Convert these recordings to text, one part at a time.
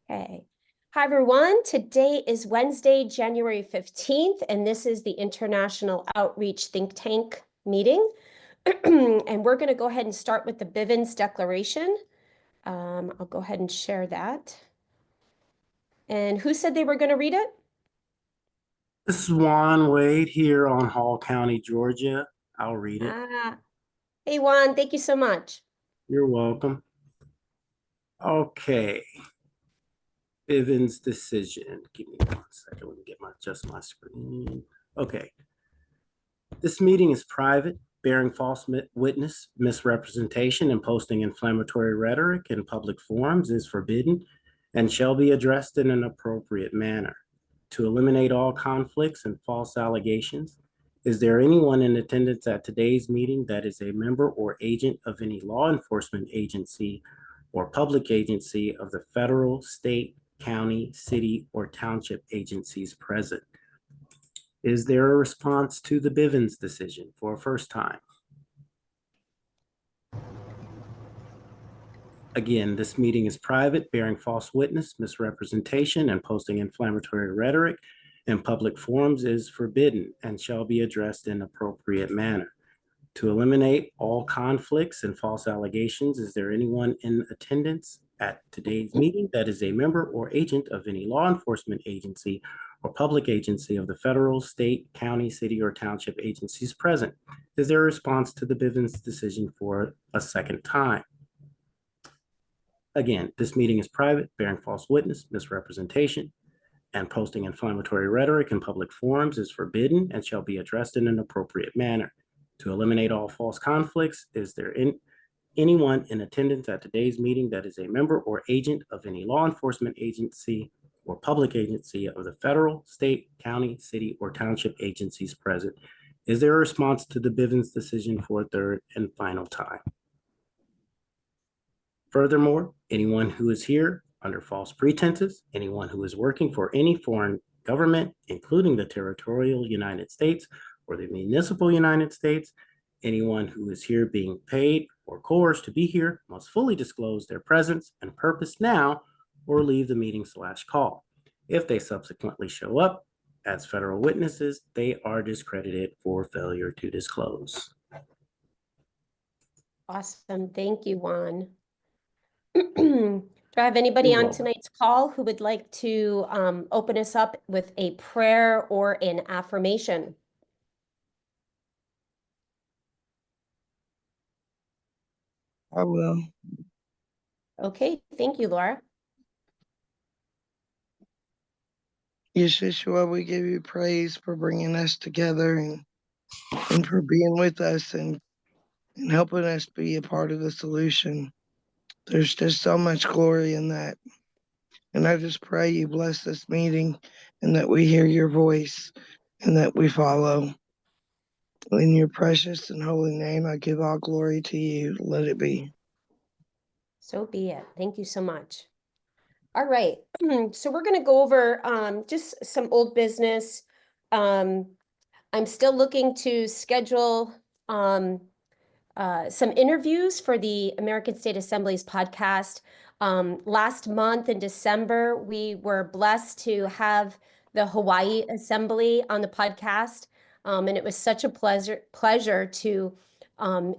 Okay. Hi, everyone. Today is Wednesday, January 15th, and this is the International Outreach Think Tank meeting. And we're going to go ahead and start with the Bivens Declaration. I'll go ahead and share that. And who said they were going to read it? This is Juan Wade here on Hall County, Georgia. I'll read it. Hey, Juan, thank you so much. You're welcome. Okay. Bivens decision. Give me 1 second. Let me adjust my screen. Okay. This meeting is private. Bearing false witness, misrepresentation, and posting inflammatory rhetoric in public forums is forbidden and shall be addressed in an appropriate manner. To eliminate all conflicts and false allegations, is there anyone in attendance at today's meeting that is a member or agent of any law enforcement agency or public agency of the federal, state, county, city, or township agencies present? Is there a response to the Bivens decision for a first time? Again, this meeting is private. Bearing false witness, misrepresentation, and posting inflammatory rhetoric in public forums is forbidden and shall be addressed in appropriate manner. To eliminate all conflicts and false allegations, is there anyone in attendance at today's meeting that is a member or agent of any law enforcement agency or public agency of the federal, state, county, city, or township agencies present? Is there a response to the Bivens decision for a second time? Again, this meeting is private. Bearing false witness, misrepresentation, and posting inflammatory rhetoric in public forums is forbidden and shall be addressed in an appropriate manner. To eliminate all false conflicts, is there anyone in attendance at today's meeting that is a member or agent of any law enforcement agency or public agency of the federal, state, county, city, or township agencies present? Is there a response to the Bivens decision for a third and final time? Furthermore, anyone who is here under false pretenses, anyone who is working for any foreign government, including the territorial United States or the municipal United States, anyone who is here being paid or coerced to be here must fully disclose their presence and purpose now or leave the meeting/call. If they subsequently show up as federal witnesses, they are discredited for failure to disclose. Awesome. Thank you, Juan. Do I have anybody on tonight's call who would like to open us up with a prayer or an affirmation? I will. Okay, thank you, Laura. Yeshua, we give you praise for bringing us together and for being with us and helping us be a part of the solution. There's just so much glory in that. And I just pray you bless this meeting and that we hear your voice and that we follow. In your precious and holy name, I give all glory to you. Let it be. So be it. Thank you so much. All right. So we're going to go over just some old business. I'm still looking to schedule some interviews for the American State Assembly's podcast. Last month in December, we were blessed to have the Hawaii Assembly on the podcast. And it was such a pleasure to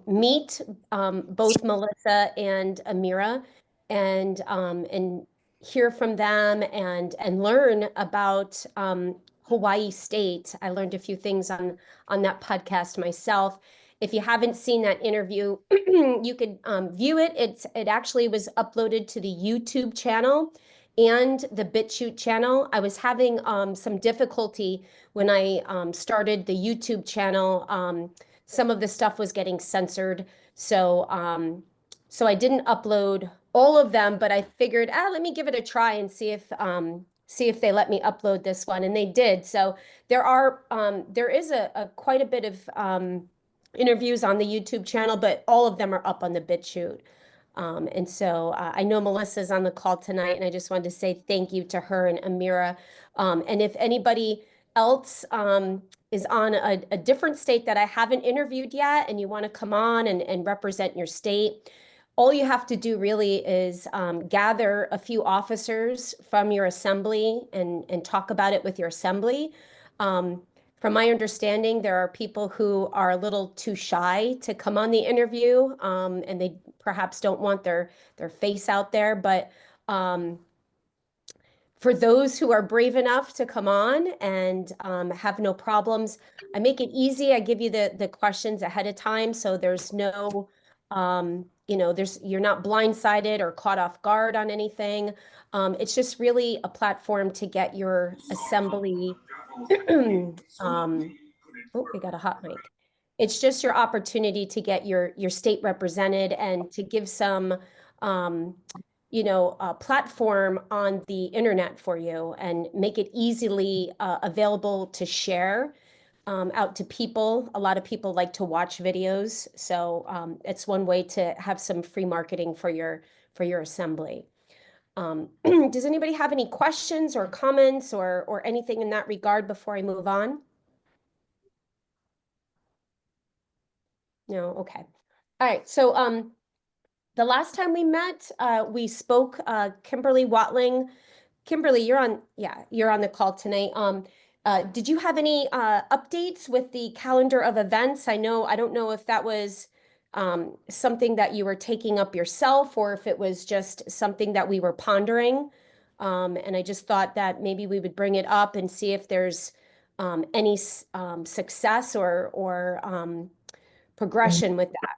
meet both Melissa and Amira and hear from them and learn about Hawaii State. I learned a few things on that podcast myself. If you haven't seen that interview, you could view it. It actually was uploaded to the YouTube channel and the BitChute channel. I was having some difficulty when I started the YouTube channel. Some of the stuff was getting censored, so I didn't upload all of them, but I figured, let me give it a try and see if they let me upload this one, and they did. So there is quite a bit of interviews on the YouTube channel, but all of them are up on the BitChute. And so I know Melissa's on the call tonight, and I just wanted to say thank you to her and Amira. And if anybody else is on a different state that I haven't interviewed yet, and you want to come on and represent your state, all you have to do really is gather a few officers from your assembly and talk about it with your assembly. From my understanding, there are people who are a little too shy to come on the interview, and they perhaps don't want their face out there. But for those who are brave enough to come on and have no problems, I make it easy. I give you the questions ahead of time, so there's no, you're not blindsided or caught off guard on anything. It's just really a platform to get your assembly. Oh, we got a hot mic. It's just your opportunity to get your state represented and to give some a platform on the internet for you and make it easily available to share out to people. A lot of people like to watch videos, so it's one way to have some free marketing for your assembly. Does anybody have any questions or comments or anything in that regard before I move on? No, okay. All right, so the last time we met, we spoke, Kimberly Watling. Kimberly, you're on the call tonight. Did you have any updates with the calendar of events? I don't know if that was something that you were taking up yourself or if it was just something that we were pondering. And I just thought that maybe we would bring it up and see if there's any success or progression with that.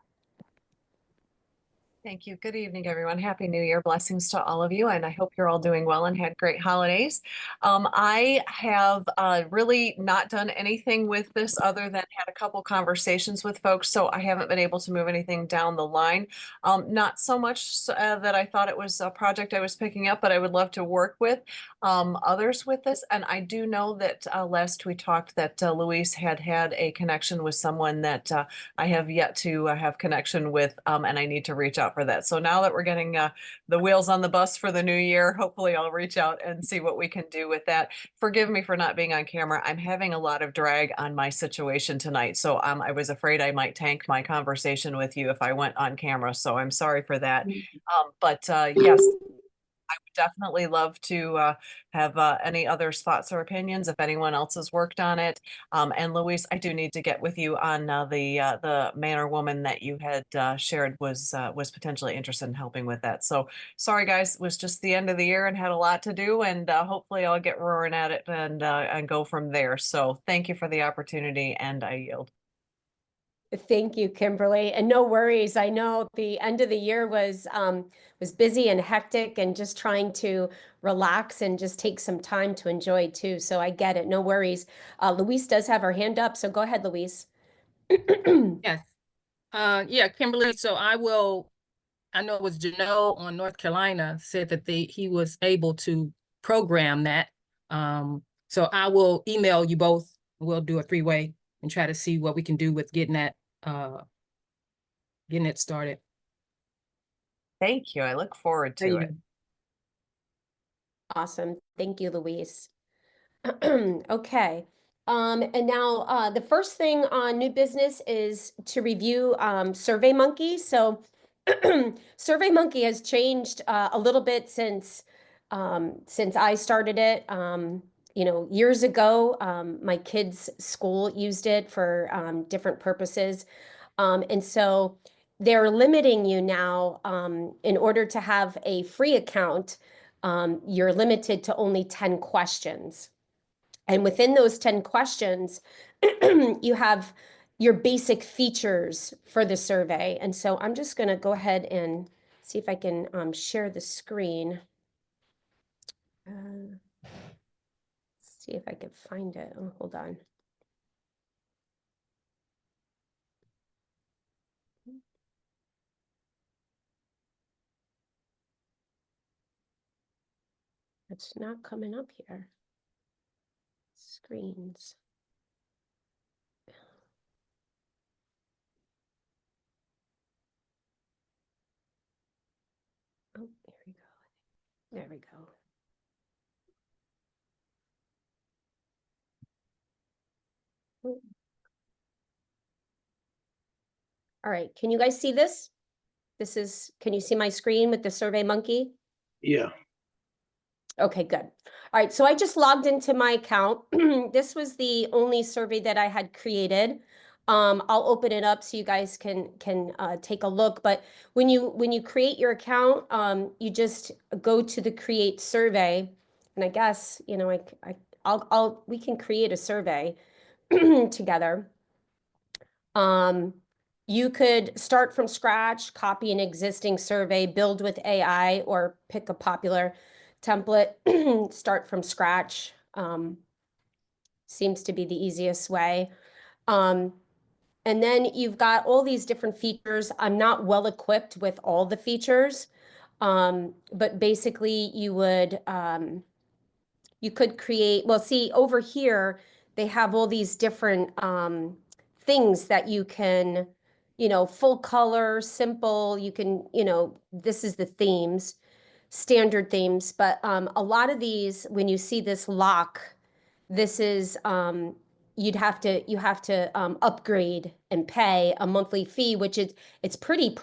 Thank you. Good evening, everyone. Happy New Year. Blessings to all of you. And I hope you're all doing well and had great holidays. I have really not done anything with this other than had a couple conversations with folks. So I haven't been able to move anything down the line. Not so much that I thought it was a project I was picking up, but I would love to work with others with this. And I do know that last we talked that Luis had a connection with someone that I have yet to have connection with, and I need to reach out for that. So now that we're getting the wheels on the bus for the new year, hopefully I'll reach out and see what we can do with that. Forgive me for not being on camera. I'm having a lot of drag on my situation tonight. So I was afraid I might tank my conversation with you if I went on camera. So I'm sorry for that. But yes, I would definitely love to have any other thoughts or opinions if anyone else has worked on it. And Luis, I do need to get with you on the man or woman that you had shared was potentially interested in helping with that. So sorry, guys, it was just the end of the year and had a lot to do, and hopefully I'll get roaring at it and go from there. So thank you for the opportunity, and I yield. Thank you, Kimberly. And no worries. I know the end of the year was busy and hectic and just trying to relax and just take some time to enjoy too. So I get it. No worries. Louise does have her hand up. So go ahead, Louise. Yes. Yeah, Kimberly. So I know it was Janelle on North Carolina said that he was able to program that. So I will email you both. We'll do a three-way and try to see what we can do with getting it started. Thank you. I look forward to it. Awesome. Thank you, Louise. Okay. And now the first thing on new business is to review SurveyMonkey. So SurveyMonkey has changed a little bit since I started it. Years ago, my kids' school used it for different purposes. And so they're limiting you now in order to have a free account. You're limited to only 10 questions. And within those 10 questions, you have your basic features for the survey. And so I'm just going to go ahead and see if I can share the screen. See if I can find it. Oh, hold on. It's not coming up here. Screens. Oh, here we go. There we go. All right, can you guys see this? This is, can you see my screen with the Survey Monkey? Yeah. Okay, good. All right, so I just logged into my account. This was the only survey that I had created. I'll open it up so you guys can take a look. But when you create your account, you just go to the Create Survey, and I guess we can create a survey together. You could start from scratch, copy an existing survey, build with AI, or pick a popular template, start from scratch. Seems to be the easiest way. And then you've got all these different features. I'm not well equipped with all the features, but basically you could create, well, see over here, they have all these different things that you can, full color, simple, you can, this is the themes, standard themes, but a lot of these, when you see this lock, this is, you have to upgrade and pay a monthly fee, which it's pretty,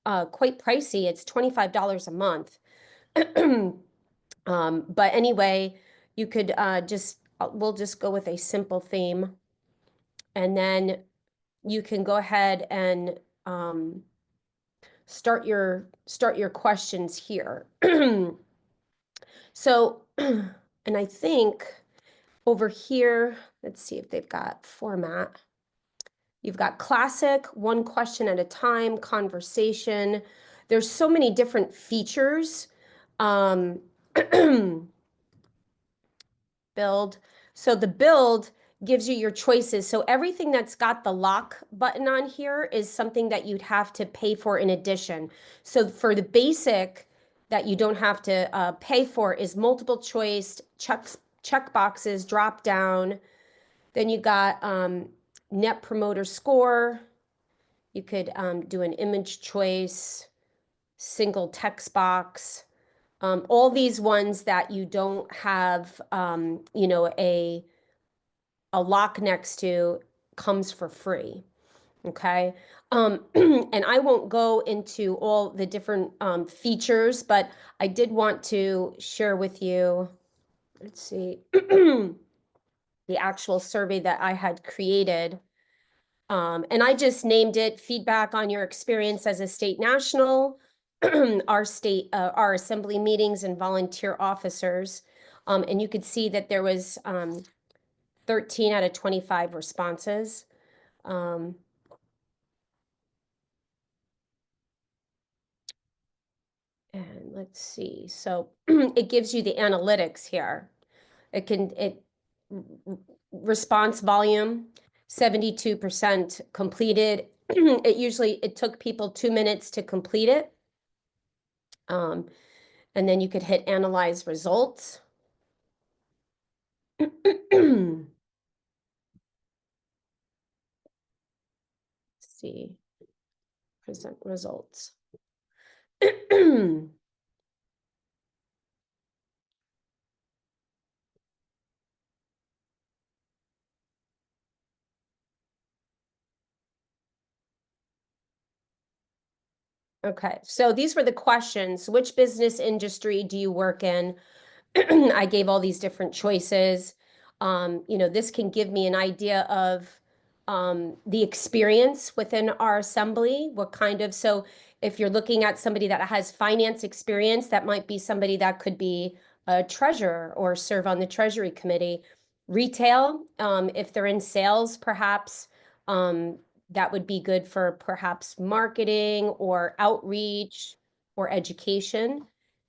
quite pricey. It's $25 a month. But anyway, you could we'll just go with a simple theme. And then you can go ahead and start your questions here. So, and I think over here, let's see if they've got format. You've got classic, one question at a time, conversation. There's so many different features. Build. So the build gives you your choices. So everything that's got the lock button on here is something that you'd have to pay for in addition. So for the basic that you don't have to pay for is multiple choice, check boxes, drop down. Then you got net promoter score. You could do an image choice, single text box. All these ones that you don't have, a lock next to comes for free. Okay. And I won't go into all the different features, but I did want to share with you, let's see, the actual survey that I had created. And I just named it Feedback on Your Experience as a State National, our assembly meetings and volunteer officers. And you could see that there was 13 out of 25 responses. And let's see, so it gives you the analytics here. Response volume, 72% completed. It took people 2 minutes to complete it. And then you could hit analyze results. Let's see, present results. Okay, so these were the questions. Which business industry do you work in? I gave all these different choices. This can give me an idea of the experience within our assembly, so if you're looking at somebody that has finance experience, that might be somebody that could be a treasurer or serve on the treasury committee. Retail, if they're in sales, perhaps, that would be good for perhaps marketing or outreach or education.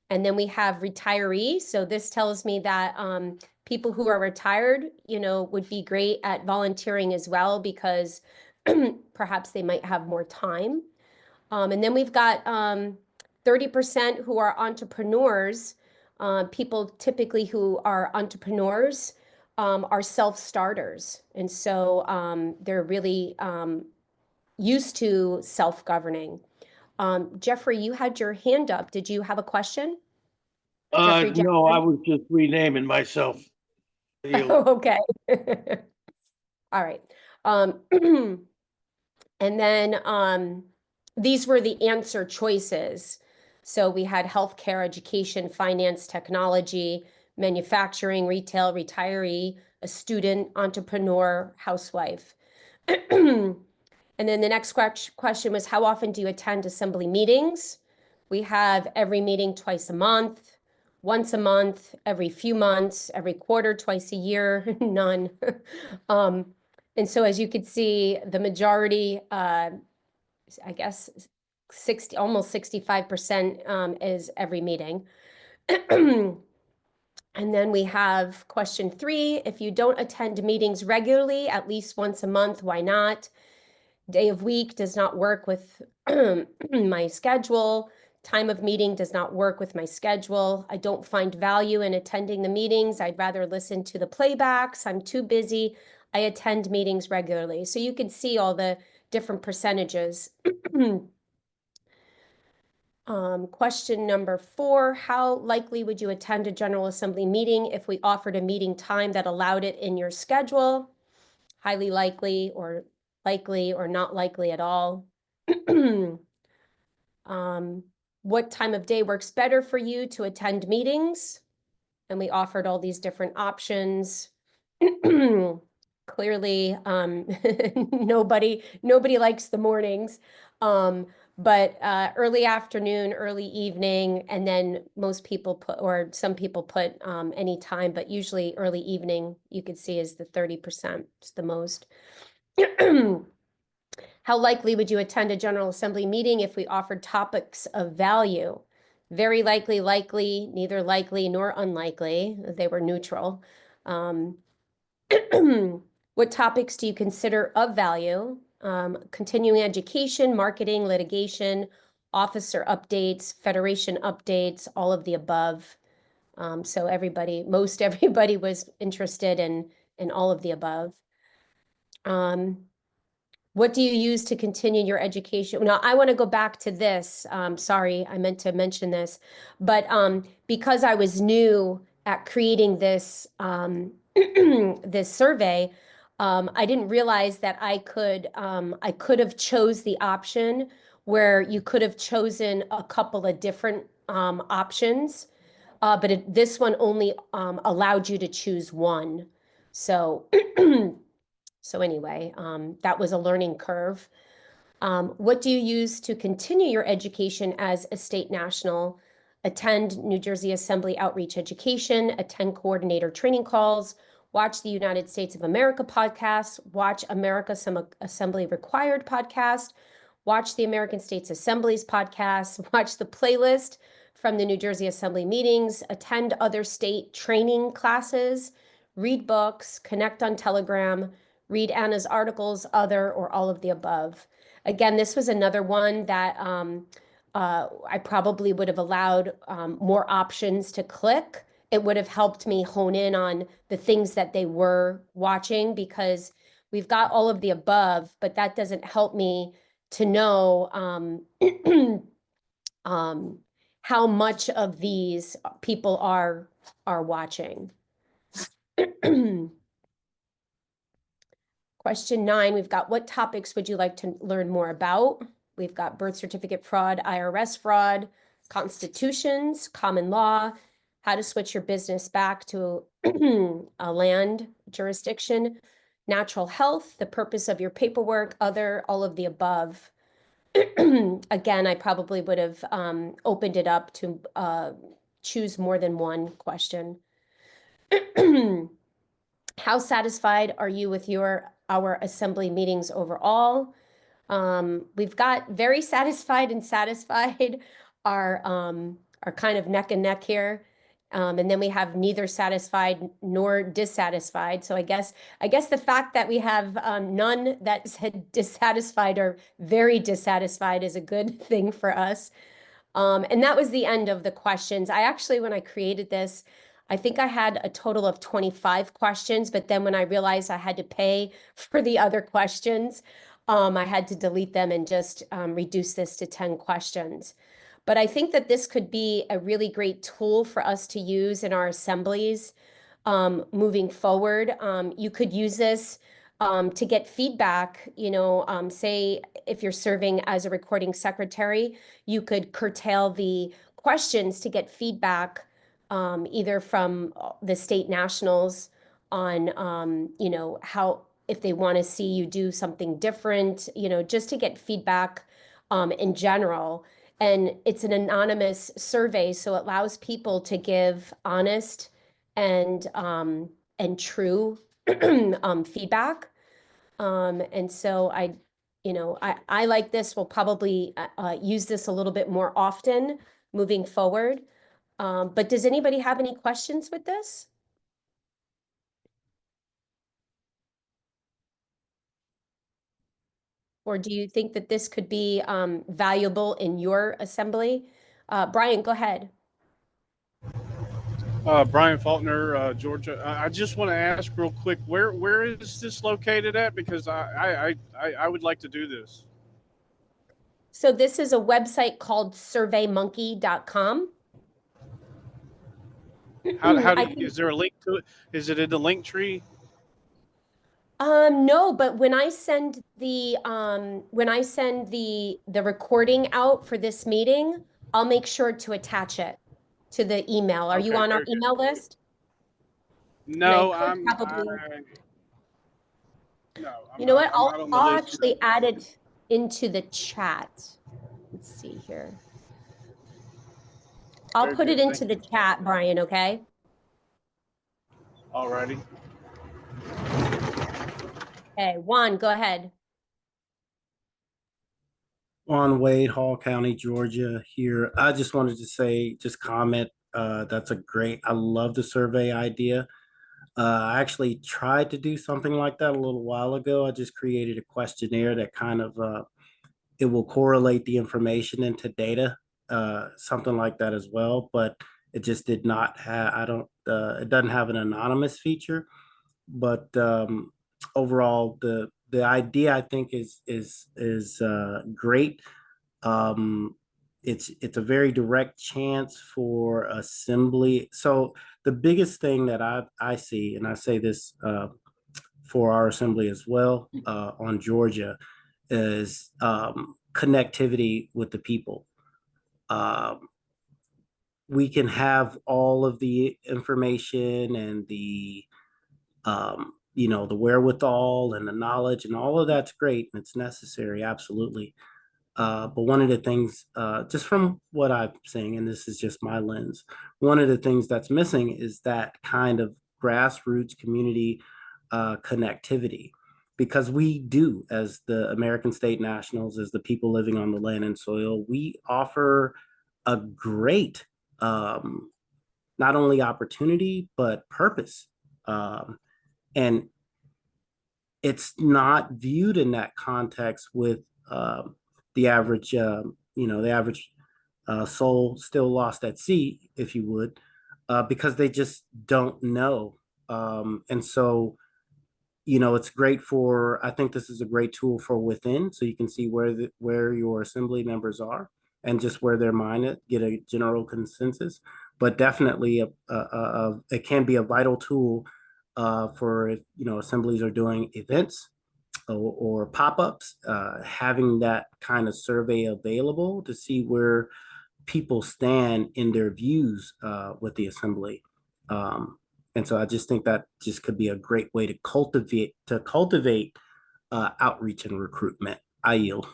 And then we have retiree. So this tells me that people who are retired, would be great at volunteering as well, because perhaps they might have more time. And then we've got 30% who are entrepreneurs. People typically who are entrepreneurs are self-starters. And so they're really used to self-governing. Jeffrey, you had your hand up. Did you have a question? Jeffrey No, I Jackson? was just renaming myself. Oh, okay. All right. And then these were the answer choices. So we had healthcare, education, finance, technology, manufacturing, retail, retiree, a student, entrepreneur, housewife. And then the next question was, how often do you attend assembly meetings? We have every meeting twice a month, once a month, every few months, every quarter, twice a year, none. And so as you could see, the majority, I guess 60, almost 65% is every meeting. And then we have question 3, if you don't attend meetings regularly, at least once a month, why not? Day of week does not work with my schedule. Time of meeting does not work with my schedule. I don't find value in attending the meetings. I'd rather listen to the playbacks. I'm too busy. I attend meetings regularly. So you can see all the different percentages. Question number 4, how likely would you attend a General Assembly meeting if we offered a meeting time that allowed it in your schedule? Highly likely or not likely at all. What time of day works better for you to attend meetings? And we offered all these different options. Clearly, nobody likes the mornings, but early afternoon, early evening, and then most people put, or some people put any time, but usually early evening, you could see is the 30%, it's the most. How likely would you attend a General Assembly meeting if we offered topics of value? Very likely, likely, neither likely nor unlikely. They were neutral. What topics do you consider of value? Continuing education, marketing, litigation, officer updates, federation updates, all of the above. So most everybody was interested in all of the above. What do you use to continue your education? Now, I want to go back to this. Sorry, I meant to mention this. But because I was new at creating this, this survey, I didn't realize that I could have chose the option where you could have chosen a couple of different options. But this one only allowed you to choose one. So So anyway, that was a learning curve. What do you use to continue your education as a state national? Attend New Jersey Assembly outreach education, attend coordinator training calls, watch the United States of America podcast, watch America Assembly Required podcast, watch the American States Assemblies podcast, watch the playlist from the New Jersey Assembly meetings, attend other state training classes, read books, connect on Telegram, read Anna's articles, other, or all of the above. Again, this was another one that I probably would have allowed more options to click. It would have helped me hone in on the things that they were watching, because we've got all of the above, but that doesn't help me to know how much of these people are watching. Question 9, we've got, what topics would you like to learn more about? We've got birth certificate fraud, IRS fraud, constitutions, common law, how to switch your business back to a land jurisdiction, natural health, the purpose of your paperwork, other, all of the above. Again, I probably would have opened it up to choose more than one question. How satisfied are you with our assembly meetings overall? We've got very satisfied and satisfied are kind of neck and neck here. And then we have neither satisfied nor dissatisfied. So I guess the fact that we have none that said dissatisfied or very dissatisfied is a good thing for us. And that was the end of the questions. I actually, when I created this, I think I had a total of 25 questions, but then when I realized I had to pay for the other questions, I had to delete them and just reduce this to 10 questions. But I think that this could be a really great tool for us to use in our assemblies moving forward. You could use this to get feedback, say if you're serving as a recording secretary, you could curtail the questions to get feedback either from the state nationals on, how, if they want to see you do something different, just to get feedback in general. And it's an anonymous survey, so it allows people to give honest and true feedback. And so I like this. We'll probably use this a little bit more often moving forward. But does anybody have any questions with this? Or do you think that this could be valuable in your assembly? Brian, go ahead. Brian Faulkner, Georgia. I just want to ask real quick, where is this located at? Because I would like to do this. So this is a website called surveymonkey.com. How do you, is there a link to it? Is it in the link tree? No, but when I send the recording out for this meeting, I'll make sure to attach it to the email. Are you Okay, on our very good. email list? No, I'm no, You know what? I'm not on the I'll list. actually add it into the chat. Let's see here. I'll Very put it good, into thank the chat, Brian, okay? Alrighty. Okay, Juan, go ahead. Juan Wade, Hall County, Georgia here. I just wanted to say, just comment, that's I love the survey idea. I actually tried to do something like that a little while ago. I just created a questionnaire that kind of, it will correlate the information into data, something like that as well, but it just did not have, it doesn't have an anonymous feature, but overall, the idea I think is great. It's a very direct chance for assembly. So the biggest thing that I see, and I say this for our assembly as well on Georgia, is connectivity with the people. We can have all of the information and the the wherewithal and the knowledge and all of that's great and it's necessary, absolutely. But one of the things, just from what I'm saying, and this is just my lens, one of the things that's missing is that kind of grassroots community connectivity. Because we do, as the American state nationals, as the people living on the land and soil, we offer a great, not only opportunity, but purpose. And it's not viewed in that context with the average, the average soul still lost at sea, if you would, because they just don't know. And so, it's great I think this is a great tool for within, so you can see where your assembly members are and just where they're minded, get a general consensus. But definitely, it can be a vital tool for if assemblies are doing events or pop-ups, having that kind of survey available to see where people stand in their views with the assembly. And so I just think that just could be a great way to cultivate outreach and recruitment. I yield.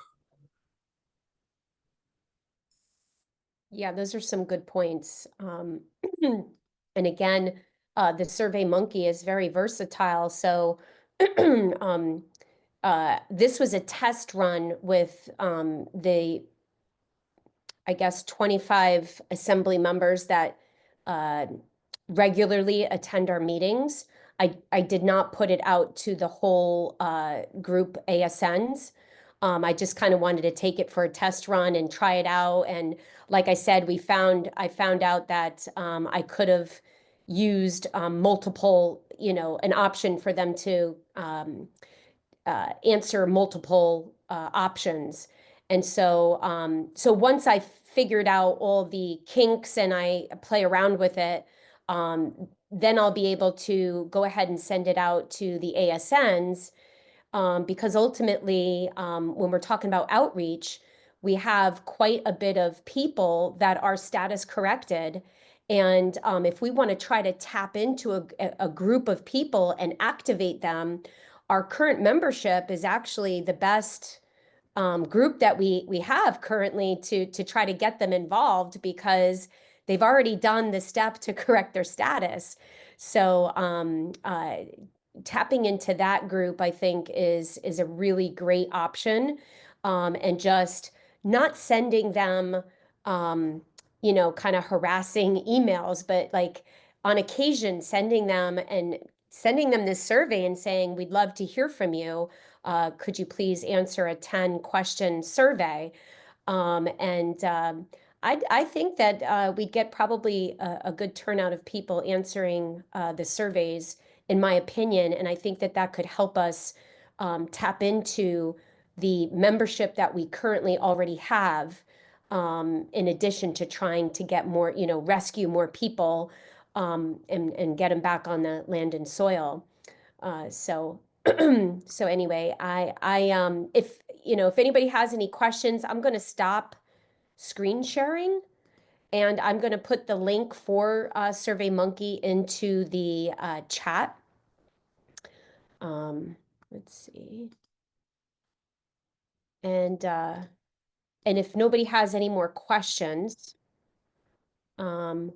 Yeah, those are some good points. And again, the Survey Monkey is very versatile. So this was a test run with the, I guess, 25 assembly members that regularly attend our meetings. I did not put it out to the whole group ASNs. I just kind of wanted to take it for a test run and try it out. And like I said, I found out that I could have used multiple, an option for them to answer multiple options. And so once I figured out all the kinks and I play around with it, then I'll be able to go ahead and send it out to the ASNs because ultimately, when we're talking about outreach, we have quite a bit of people that are status corrected. And if we want to try to tap into a group of people and activate them, our current membership is actually the best group that we have currently to try to get them involved, because they've already done the step to correct their status. So tapping into that group, I think, is a really great option, and just not sending them, kind of harassing emails, but like on occasion sending them this survey and saying, we'd love to hear from you. Could you please answer a 10-question survey? I think that we'd get probably a good turnout of people answering the surveys, in my opinion. And I think that that could help us tap into the membership that we currently already have, in addition to trying to get more, rescue more people, and get them back on the land and soil. So anyway, if anybody has any questions, I'm going to stop screen sharing, and I'm going to put the link for SurveyMonkey into the chat. Let's see. And if nobody has any more questions, oh,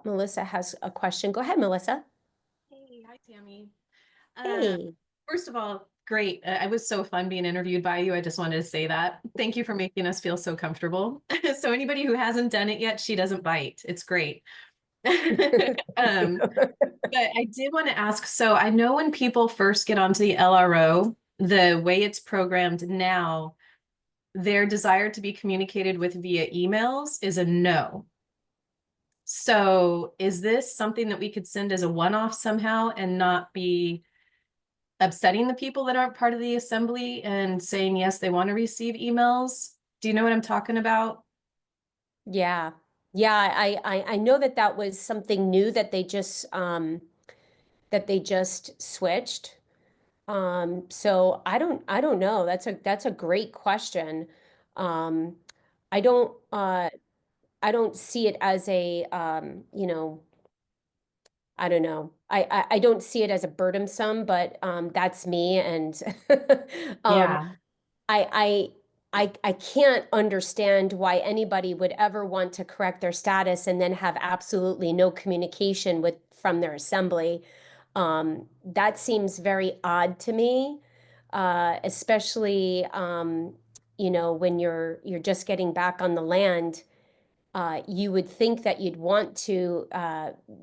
Melissa has a question. Go ahead, Melissa. Hey, hi, Tammy. Hey. First of all, great. It was so fun being interviewed by you. I just wanted to say that. Thank you for making us feel so comfortable. So anybody who hasn't done it yet, she doesn't bite. It's great. But I did want to ask, so I know when people first get onto the LRO, the way it's programmed now, their desire to be communicated with via emails is a no. So is this something that we could send as a one-off somehow and not be upsetting the people that aren't part of the assembly and saying, yes, they want to receive emails? Do you know what I'm talking about? Yeah. I know that that was something new that they just switched. So I don't know. That's a great question. I don't see it as a I don't know. I don't see it as a burdensome, but that's me. And Yeah. I can't understand why anybody would ever want to correct their status and then have absolutely no communication from their assembly. That seems very odd to me, especially when you're just getting back on the land. You would think that you'd want to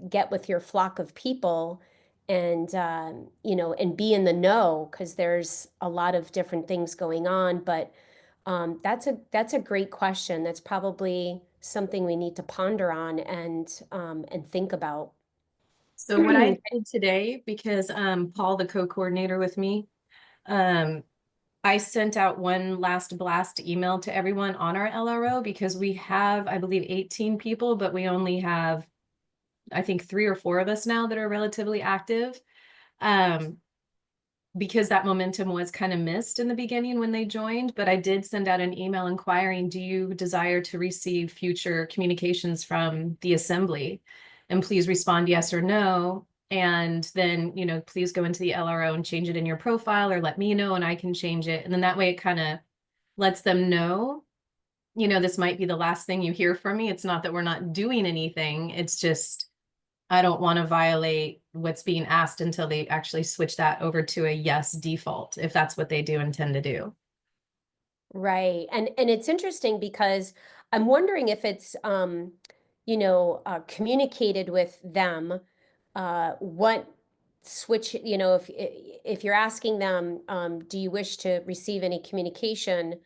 get with your flock of people and and be in the know, because there's a lot of different things going on. But that's a great question. That's probably something we need to ponder on and think about. So what I did today, because Paul, the co-coordinator with me, I sent out one last blast email to everyone on our LRO, because we have, I believe, 18 people, but we only have, I think, 3 or 4 of us now that are relatively active. Because that momentum was kind of missed in the beginning when they joined, but I did send out an email inquiring, do you desire to receive future communications from the assembly? And please respond yes or no. And then, please go into the LRO and change it in your profile, or let me know and I can change it. And then that way it kind of lets them know, this might be the last thing you hear from me. It's not that we're not doing anything. It's just, I don't want to violate what's being asked until they actually switch that over to a yes default, if that's what they do intend to do. Right. And it's interesting because I'm wondering if it's communicated with them, what switch, if you're asking them, do you wish to receive any communication?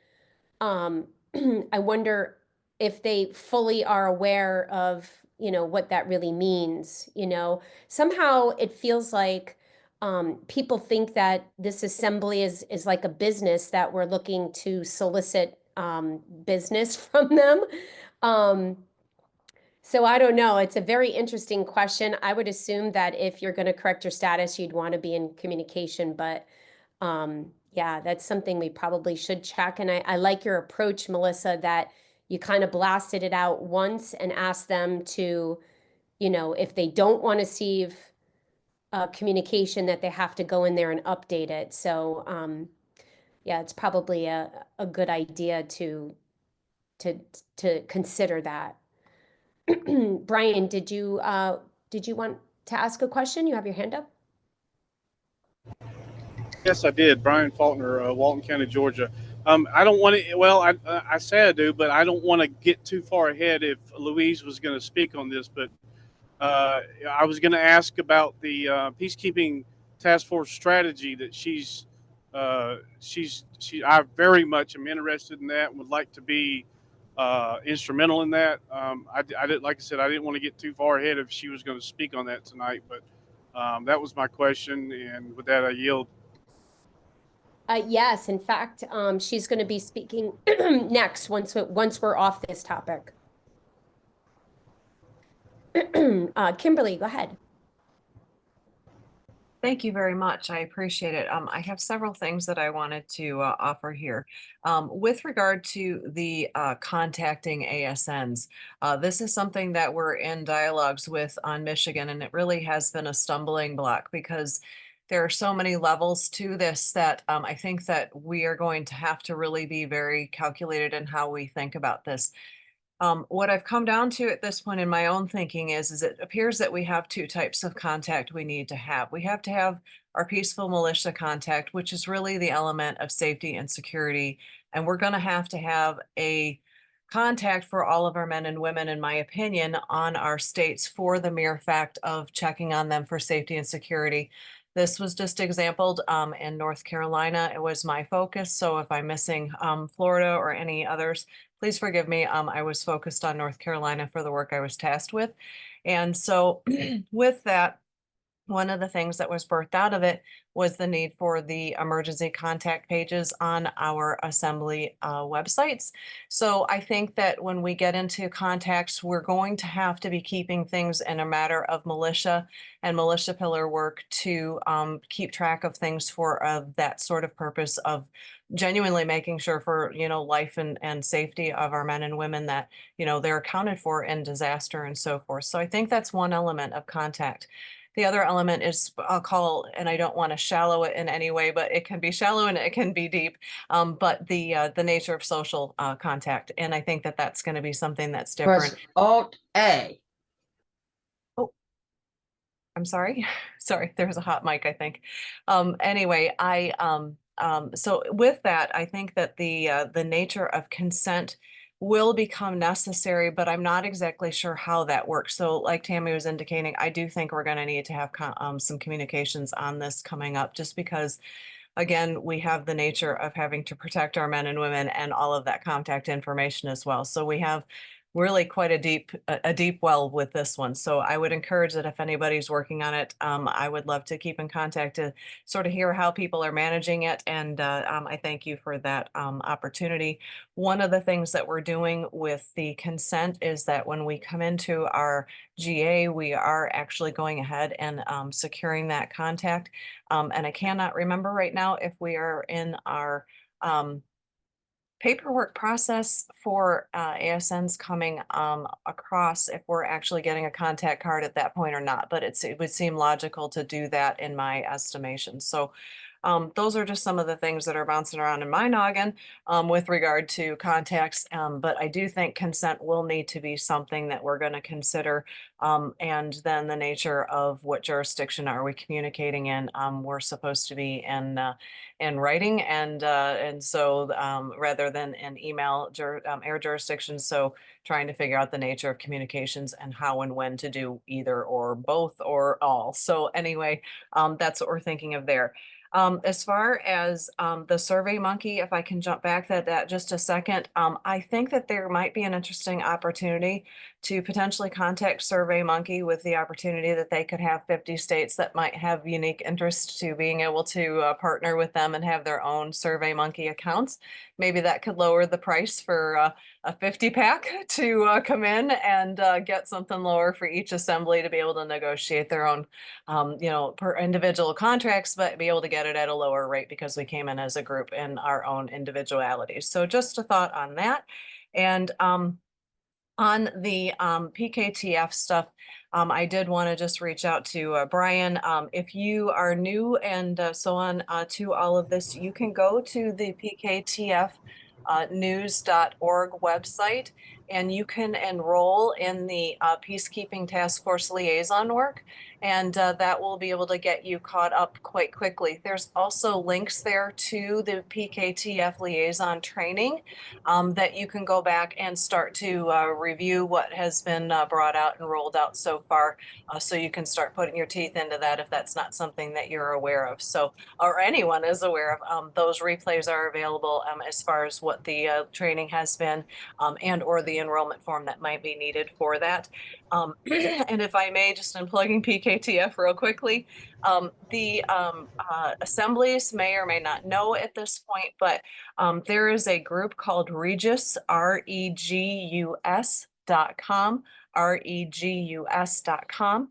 I wonder if they fully are aware of, what that really means. Somehow it feels like people think that this assembly is like a business, that we're looking to solicit business from them. So I don't know. It's a very interesting question. I would assume that if you're going to correct your status, you'd want to be in communication, but Yeah, that's something we probably should check. And I like your approach, Melissa, that you kind of blasted it out once and asked them to, you know, if they don't want to receive communication, that they have to go in there and update it. So yeah, it's probably a good idea to consider that. Brian, did you want to ask a question? You have your hand up. Yes, I did. Brian Faulkner, Walton County, Georgia. I don't want to. Well, I say I do, but I don't want to get too far ahead. If Louise was going to speak on this, but I was going to ask about the peacekeeping task force strategy that I very much am interested in that and would like to be instrumental in that. I did, like I said, I didn't want to get too far ahead if she was going to speak on that tonight, but that was my question. And with that, I yield. Yes, in fact, she's going to be speaking next once we're off this topic. Kimberly, go ahead. Thank you very much. I appreciate it. I have several things that I wanted to offer here. With regard to the contacting ASNs, this is something that we're in dialogues with on Michigan, and it really has been a stumbling block because there are so many levels to this that I think that we are going to have to really be very calculated in how we think about this. What I've come down to at this point in my own thinking is it appears that we have two types of contact we need to have. We have to have our peaceful militia contact, which is really the element of safety and security. And we're going to have a contact for all of our men and women, in my opinion, on our states for the mere fact of checking on them for safety and security. This was just exampled in North Carolina. It was my focus. So if I'm missing Florida or any others, please forgive me. I was focused on North Carolina for the work I was tasked with. And so with that, one of the things that was birthed out of it was the need for the emergency contact pages on our assembly websites. So I think that when we get into contacts, we're going to have to be keeping things in a matter of militia and militia pillar work to keep track of things for that sort of purpose of genuinely making sure for, you know, life and safety of our men and women that, you know, they're accounted for in disaster and so forth. So I think that's one element of contact. The other element is, I'll call, and I don't want to shallow it in any way, but it can be shallow and it can be deep. But the nature of social contact, and I think that that's going to be something that's different. Press Alt A. Oh, I'm sorry. Sorry, there was a hot mic, I think. Anyway, so with that, I think that the nature of consent will become necessary, but I'm not exactly sure how that works. So like Tammy was indicating, I do think we're going to need to have some communications on this coming up, just because, again, we have the nature of having to protect our men and women and all of that contact information as well. So we have really quite a deep well with this one. So I would encourage that if anybody's working on it, I would love to keep in contact to sort of hear how people are managing it. And I thank you for that opportunity. One of the things that we're doing with the consent is that when we come into our GA, we are actually going ahead and securing that contact. And I cannot remember right now if we are in our paperwork process for ASNs coming across, if we're actually getting a contact card at that point or not, but it would seem logical to do that in my estimation. So those are just some of the things that are bouncing around in my noggin with regard to contacts. But I do think consent will need to be something that we're going to consider. And then the nature of what jurisdiction are we communicating in? We're supposed to be in writing, and so rather than an email air jurisdiction. So trying to figure out the nature of communications and how and when to do either or both or all. So anyway, that's what we're thinking of there. As far as the Survey Monkey, if I can jump back that just a second, I think that there might be an interesting opportunity to potentially contact SurveyMonkey with the opportunity that they could have 50 states that might have unique interest to being able to partner with them and have their own SurveyMonkey accounts. Maybe that could lower the price for a 50 pack to come in and get something lower for each assembly to be able to negotiate their own, per individual contracts, but be able to get it at a lower rate because we came in as a group in our own individualities. So just a thought on that. And on the PKTF stuff, I did want to just reach out to Brian. If you are new and so on to all of this, you can go to the PKTF news.org website, and you can enroll in the Peacekeeping Task Force liaison work, and that will be able to get you caught up quite quickly. There's also links there to the PKTF liaison training that you can go back and start to review what has been brought out and rolled out so far, so you can start putting your teeth into that if that's not something that you're aware of. So, or anyone is aware of, those replays are available as far as what the training has been and or the enrollment form that might be needed for that. And if I may, just unplugging PKTF real quickly, the assemblies may or may not know at this point, but there is a group called Regus, regus.com, regus.com.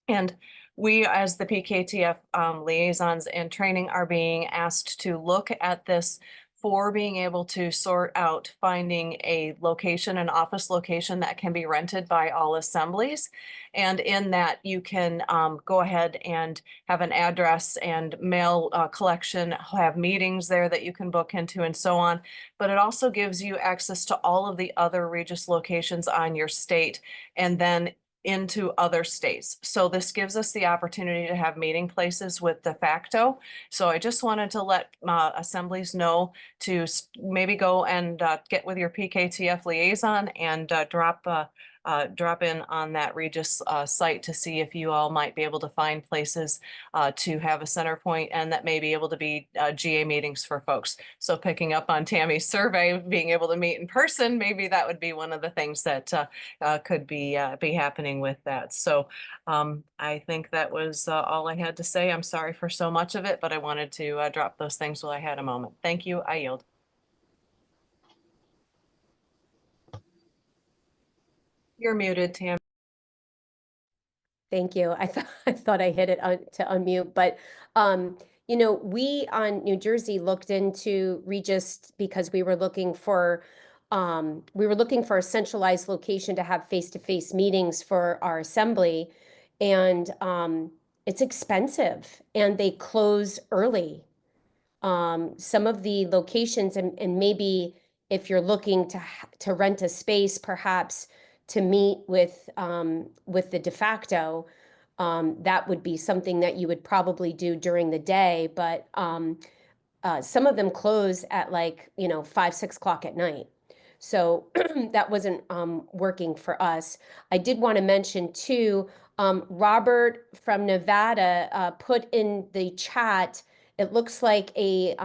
And we, as the PKTF liaisons and training, are being asked to look at this for being able to sort out finding a location, an office location that can be rented by all assemblies. And in that, you can go ahead and have an address and mail collection, have meetings there that you can book into and so on. But it also gives you access to all of the other Regus locations on your state, and then into other states. So this gives us the opportunity to have meeting places with de facto. So I just wanted to let assemblies know to maybe go and get with your PKTF liaison and drop in on that Regus site to see if you all might be able to find places to have a center point, and that may be able to be GA meetings for folks. So picking up on Tammy's survey, being able to meet in person, maybe that would be one of the things that could be happening with that. So I think that was all I had to say. I'm sorry for so much of it, but I wanted to drop those things while I had a moment. Thank you. I yield. You're muted, Tam. Thank you. I thought I hit it to unmute, but we on New Jersey looked into Regus because we were looking for a centralized location to have face-to-face meetings for our assembly, and it's expensive and they close early. Some of the locations, and maybe if you're looking to rent a space, perhaps to meet with the de facto, that would be something that you would probably do during the day, but some of them close at 5, 6 o'clock at night. So that wasn't working for us. I did want to mention too, Robert from Nevada put in the chat, it looks like a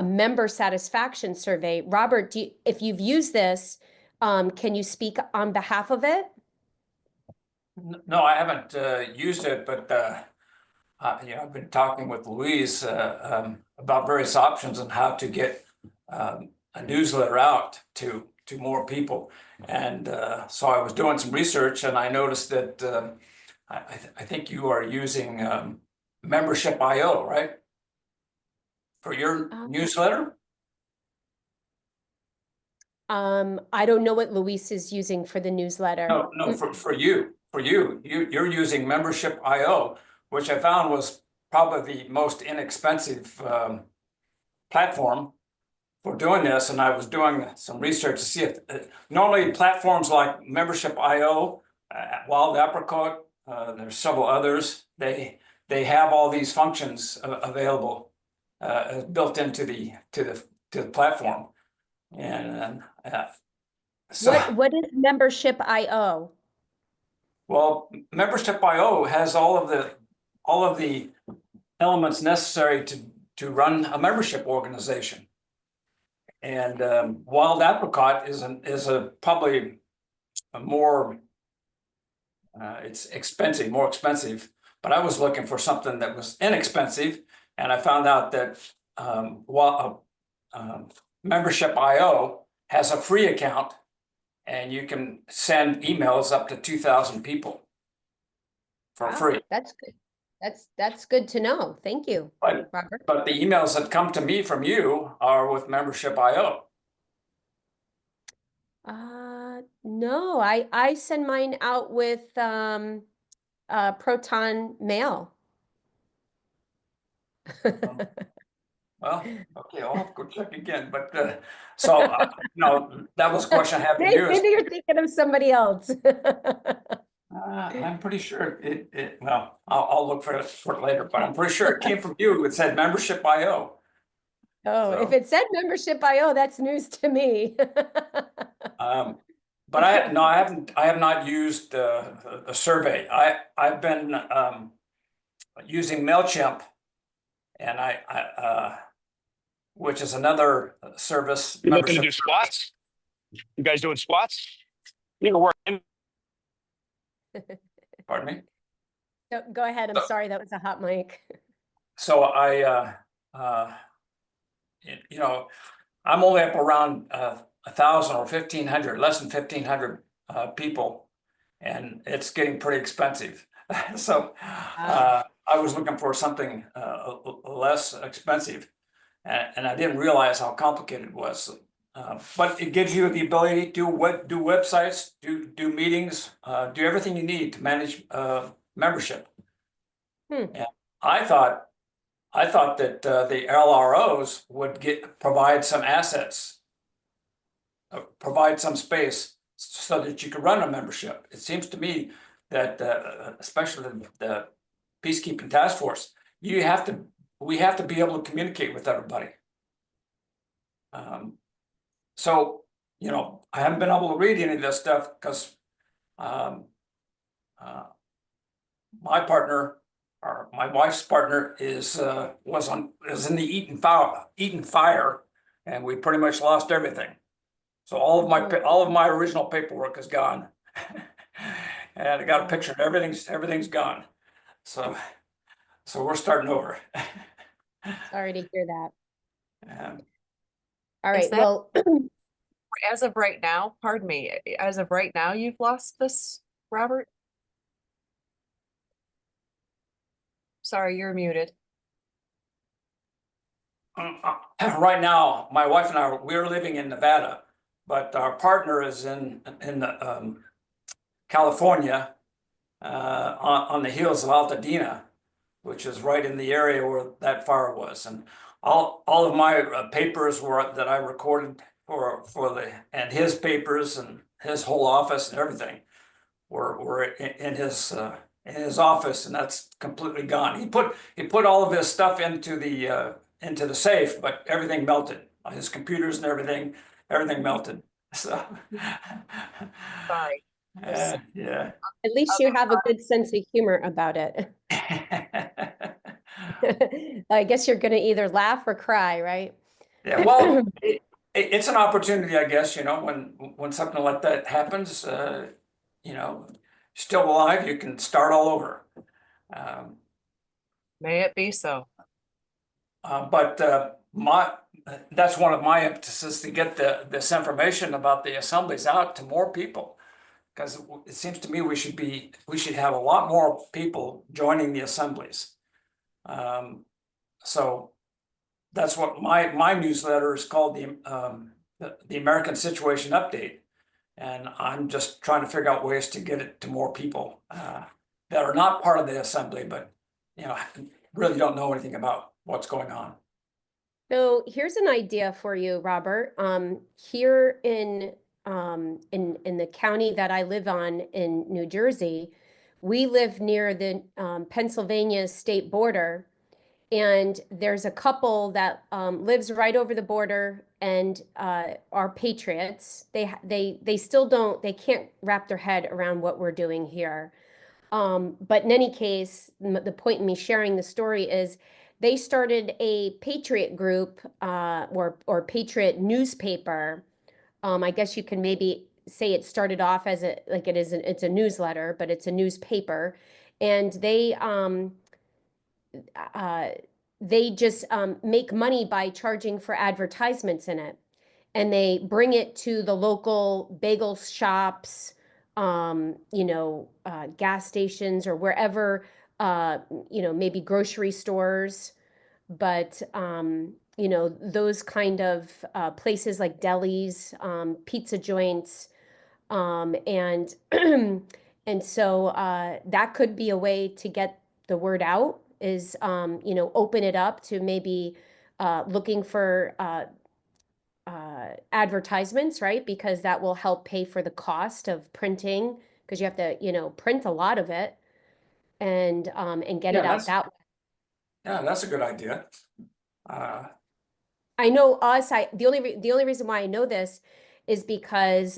member satisfaction survey. Robert, if you've used this, can you speak on behalf of it? No, I haven't used it, but I've been talking with Louise about various options on how to get a newsletter out to more people. And so I was doing some research, and I noticed that I think you are using Membership.io, right? For your newsletter? I don't know what Luis is using for the newsletter. No, for you. You're using Membership.io, which I found was probably the most inexpensive platform for doing this. And I was doing some research to see if normally platforms like Membership.io, Wild Apricot, there's several others. They have all these functions available built into the platform. And so what is Membership.io? Well, Membership.io has all of the elements necessary to run a membership organization. And Wild Apricot is probably a more It's expensive, more expensive, but I was looking for something that was inexpensive, and I found out that Membership IO has a free account, and you can send emails up to 2,000 people for Wow, free. that's good. That's good to know. Thank you, But Robert. the emails that come to me from you are with Membership IO. No, I send mine out with Proton Mail. Well, okay, I'll have to go check again, but that was a question I had for Maybe, you. maybe you're thinking of somebody else. I'm pretty sure well, I'll look for it later, but I'm pretty sure it came from you. It said Membership IO. Oh, if So- it said Membership IO, that's news to me. But I have not used a survey. I've been using MailChimp, and which is another service. You looking to Membership. do squats? You guys doing squats? You need to work. Pardon me. Go ahead. I'm sorry, that was a hot mic. So I'm only up around 1,000 or 1,500, less than 1,500 people, and it's getting pretty expensive. So I was looking for something less expensive, and I didn't realize how complicated it was. But it gives you the ability to do websites, do meetings, do everything you need to manage membership. And I thought that the LROs would provide some assets, provide some space so that you could run a membership. It seems to me that especially the peacekeeping task force, we have to be able to communicate with everybody. So I haven't been able to read any of this stuff because my partner, or my wife's partner, is in the Eaton fire, and we pretty much lost everything. So all of my original paperwork is gone, and I got a picture of everything's gone. So we're starting over. Sorry to hear that. Um, All Is right, that- well, As of right now, pardon me, as of right now, you've lost this, Robert? Sorry, you're muted. Right now, my wife and we're living in Nevada, but our partner is in California, on the hills of Altadena, which is right in the area where that fire was. And all of my papers that I recorded and his papers and his whole office and everything were in his office, and that's completely gone. He put all of his stuff into the safe, but everything melted. His computers and everything melted. So Sorry. yeah. at least you have a good sense of humor about it. I guess you're gonna either laugh or cry, right? Yeah, well, it's an opportunity, I guess, when something like that happens, still alive, you can start all over. May it be so. But that's one of my emphasis, to get this information about the assemblies out to more people, because it seems to me we should have a lot more people joining the assemblies. So that's what my newsletter is called, the American Situation Update, and I'm just trying to figure out ways to get it to more people that are not part of the assembly, but really don't know anything about what's going on. So here's an idea for you, Robert. Here in the county that I live on in New Jersey, we live near the Pennsylvania state border, and there's a couple that lives right over the border and are patriots. They still they can't wrap their head around what we're doing here. But in any case, the point in me sharing the story is they started a patriot group or patriot newspaper. I guess you can maybe say it started off as it's a newsletter, but it's a newspaper, and they just make money by charging for advertisements in it. And they bring it to the local bagel shops, gas stations, or wherever, maybe grocery stores. But, those kind of places like delis, pizza joints, and and so that could be a way to get the word out, is open it up to maybe looking for advertisements, right? Because that will help pay for the cost of printing, because you have to print a lot of it, and get Yeah, it out that way. Yeah, that's a good idea. I know the only reason why I know this is because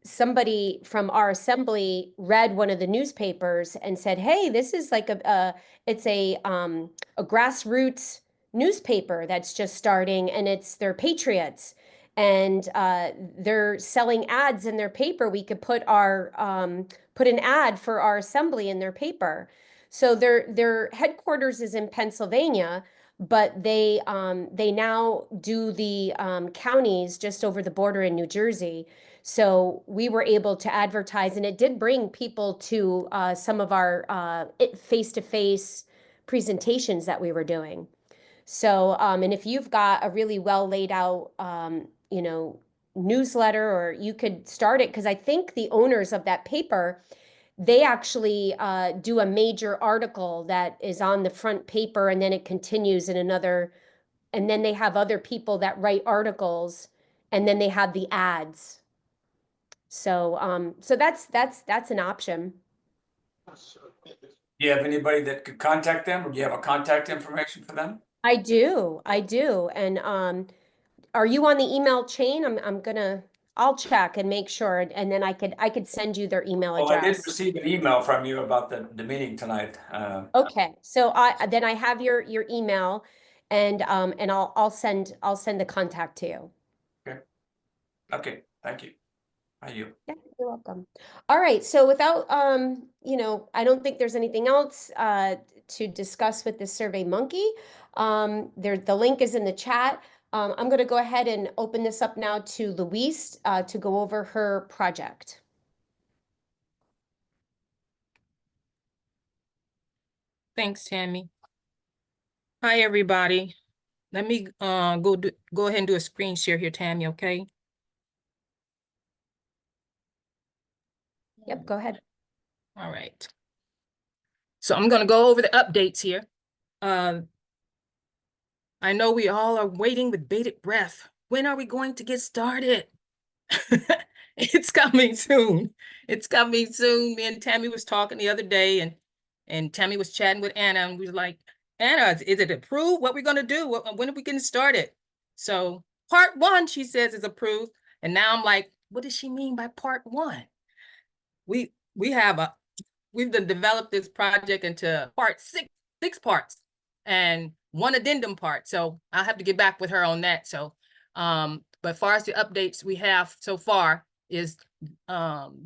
somebody from our assembly read one of the newspapers and said, "Hey, this is like it's a grassroots newspaper that's just starting, and they're patriots, and they're selling ads in their paper. We could put an ad for our assembly in their paper." So their headquarters is in Pennsylvania, but they now do the counties just over the border in New Jersey. So we were able to advertise, and it did bring people to some of our face-to-face presentations that we were doing. So, and if you've got a really well laid out, newsletter, or you could start it, because I think the owners of that paper, they actually do a major article that is on the front paper, and then it continues in another, and then they have other people that write articles, and then they have the ads. So, so that's an option. Do you have anybody that could contact them, or do you have a contact information for them? I do. And are you on the email chain? I'll check and make sure, and then I could send you their email Well, I did address. receive an email from you about the meeting tonight. Okay, so I have your email, and I'll send the contact to you. Okay, thank you. Are you? Yeah, you're welcome. All right, so without I don't think there's anything else to discuss with the Survey Monkey. The link is in the chat. I'm going to go ahead and open this up now to Louise to go over her project. Thanks, Tammy. Hi, everybody. Let me go ahead and do a screen share here, Tammy, okay? Yep, go ahead. All right. So I'm going to go over the updates here. I know we all are waiting with bated breath. When are we going to get started? It's coming soon. It's coming soon. Me and Tammy was talking the other day, and Tammy was chatting with Anna, and we were like, "Anna, is it approved? What we gonna do? When are we getting started?" So part 1, she says, is approved, and now I'm like, what does she mean by part 1? We've developed this project into six parts, and 1 addendum part. So I'll have to get back with her on that. So, but as far as the updates we have so far is, the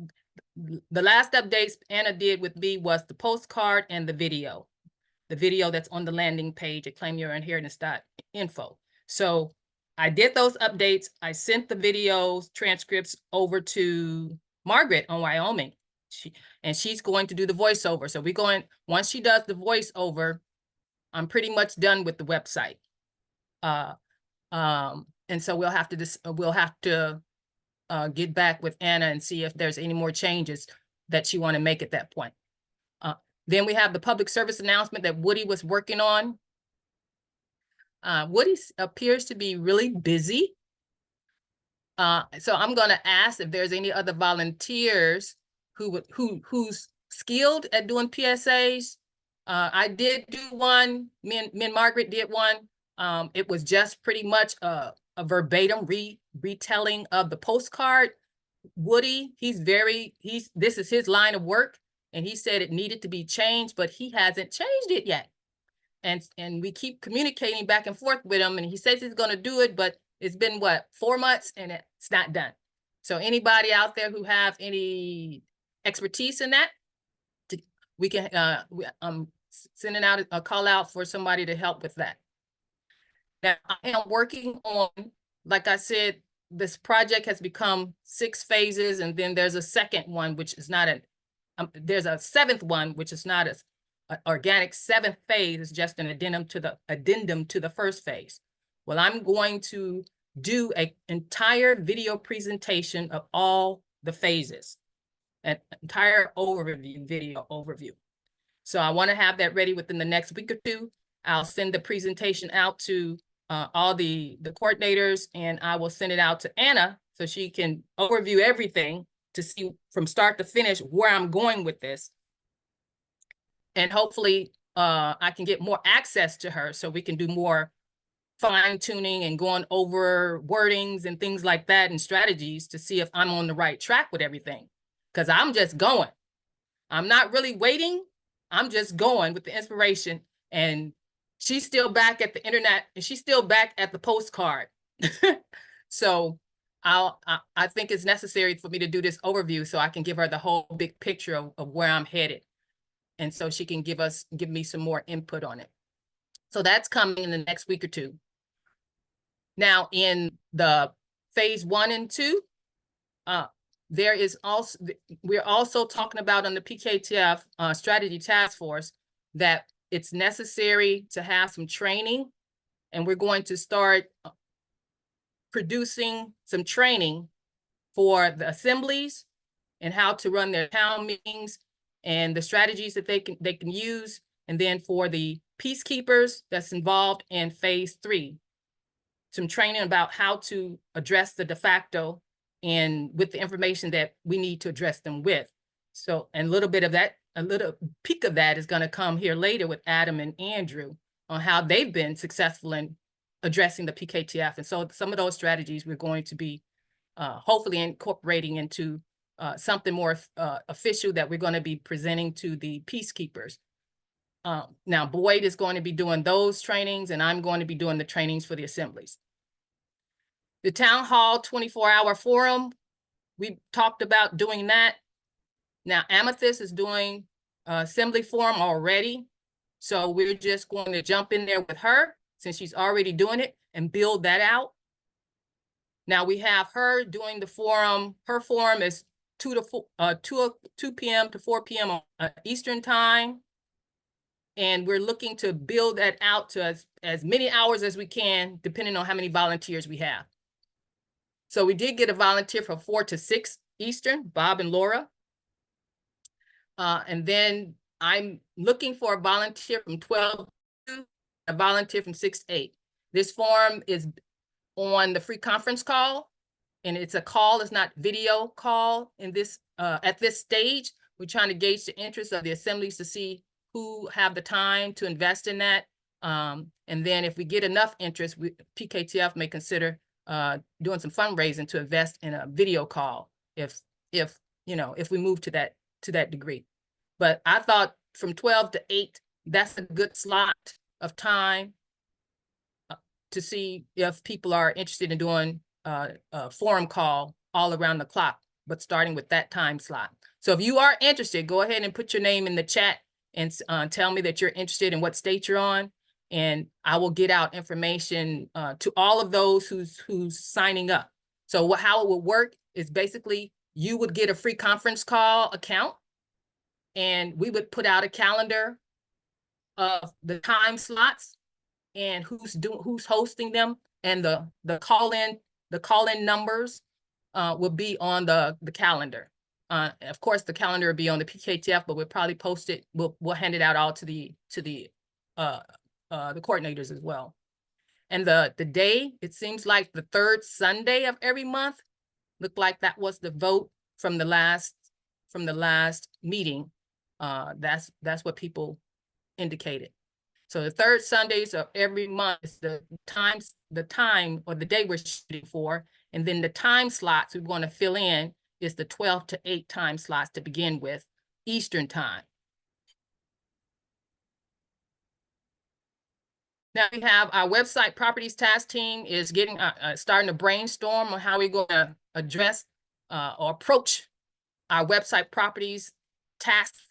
last updates Anna did with me was the postcard and the video that's on the landing page at claimyourinheritance.info. So I did those updates. I sent the videos, transcripts over to Margaret on Wyoming. She's going to do the voiceover. So once she does the voiceover, I'm pretty much done with the website. And so we'll have to get back with Anna and see if there's any more changes that she want to make at that point. Then we have the public service announcement that Woody was working on. Woody appears to be really busy. So I'm going to ask if there's any other volunteers who's skilled at doing PSAs. I did do one. Me and Margaret did one. It was just pretty much a verbatim retelling of the postcard. Woody, this is his line of work, and he said it needed to be changed, but he hasn't changed it yet. And we keep communicating back and forth with him, and he says he's going to do it, but it's been 4 months and it's not done. So anybody out there who have any expertise in that, we can, I'm sending out a call out for somebody to help with that. Now, I am working on, like I said, this project has become 6 phases, and then there's a second one, which is not there's a 7th one, which is not a organic 7th phase, is just an addendum to the first phase. Well, I'm going to do an entire video presentation of all the phases, an entire video overview. So I want to have that ready within the next week or 2. I'll send the presentation out to all the coordinators, and I will send it out to Anna so she can overview everything to see from start to finish where I'm going with this. And hopefully I can get more access to her so we can do more fine tuning and going over wordings and things like that and strategies to see if I'm on the right track with everything. Because I'm just going. I'm not really waiting. I'm just going with the inspiration. And she's still back at the internet, and she's still back at the postcard. So I think it's necessary for me to do this overview so I can give her the whole big picture of where I'm headed. And so she can give me some more input on it. So that's coming in the next week or 2. Now in the phase 1 and 2, there is also, we're also talking about on the PKTF strategy task force that it's necessary to have some training, and we're going to start producing some training for the assemblies and how to run their town meetings and the strategies that they can use. And then for the peacekeepers that's involved in phase 3, some training about how to address the de facto and with the information that we need to address them with. So, and a little bit of that, a little peek of that is going to come here later with Adam and Andrew on how they've been successful in addressing the PKTF. And so some of those strategies we're going to be hopefully incorporating into something more official that we're going to be presenting to the peacekeepers. Now, Boyd is going to be doing those trainings, and I'm going to be doing the trainings for the assemblies. The town hall 24-hour forum, we talked about doing that. Now, Amethyst is doing assembly forum already. So we're just going to jump in there with her since she's already doing it and build that out. Now we have her doing the forum. Her forum is 2 p.m. to 4 p.m. Eastern time. And we're looking to build that out to as many hours as we can, depending on how many volunteers we have. So we did get a volunteer from 4 to 6 Eastern, Bob and Laura. And then I'm looking for a volunteer from 12 to a volunteer from 6 to 8. This forum is on the free conference call, and it's a call, it's not video call in this at this stage. We're trying to gauge the interest of the assemblies to see who have the time to invest in that. And then if we get enough interest, PKTF may consider doing some fundraising to invest in a video call if we move to that degree. But I thought from 12 to 8, that's a good slot of time to see if people are interested in doing a forum call all around the clock, but starting with that time slot. So if you are interested, go ahead and put your name in the chat and tell me that you're interested in what state you're on. And I will get out information to all of those who's signing up. So how it would work is basically you would get a free conference call account, and we would put out a calendar of the time slots and who's hosting them, and the call-in numbers will be on the calendar. Of course, the calendar will be on the PKTF, but we'll probably post it. We'll hand it out all to the coordinators as well. And the day, it seems like the 3rd Sunday of every month. Looked like that was the vote from the last meeting. That's what people indicated. So the 3rd Sundays of every month is the time or the day we're shooting for. And then the time slots we want to fill in is the 12 to 8 time slots to begin with, Eastern time. Now we have our website properties task team is getting starting to brainstorm on how we're going to address or approach our website properties tasks.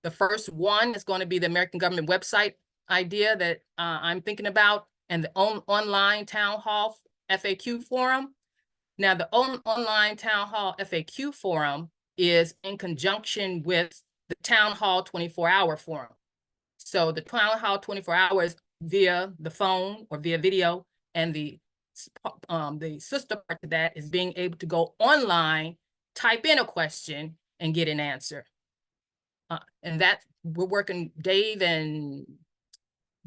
The first one is going to be the American government website idea that I'm thinking about, and the online town hall FAQ forum. Now, the online town hall FAQ forum is in conjunction with the town hall 24-hour forum. So the town hall 24 hours via the phone or via video, and the sister part of that is being able to go online, type in a question, and get an answer. And that we're working, Dave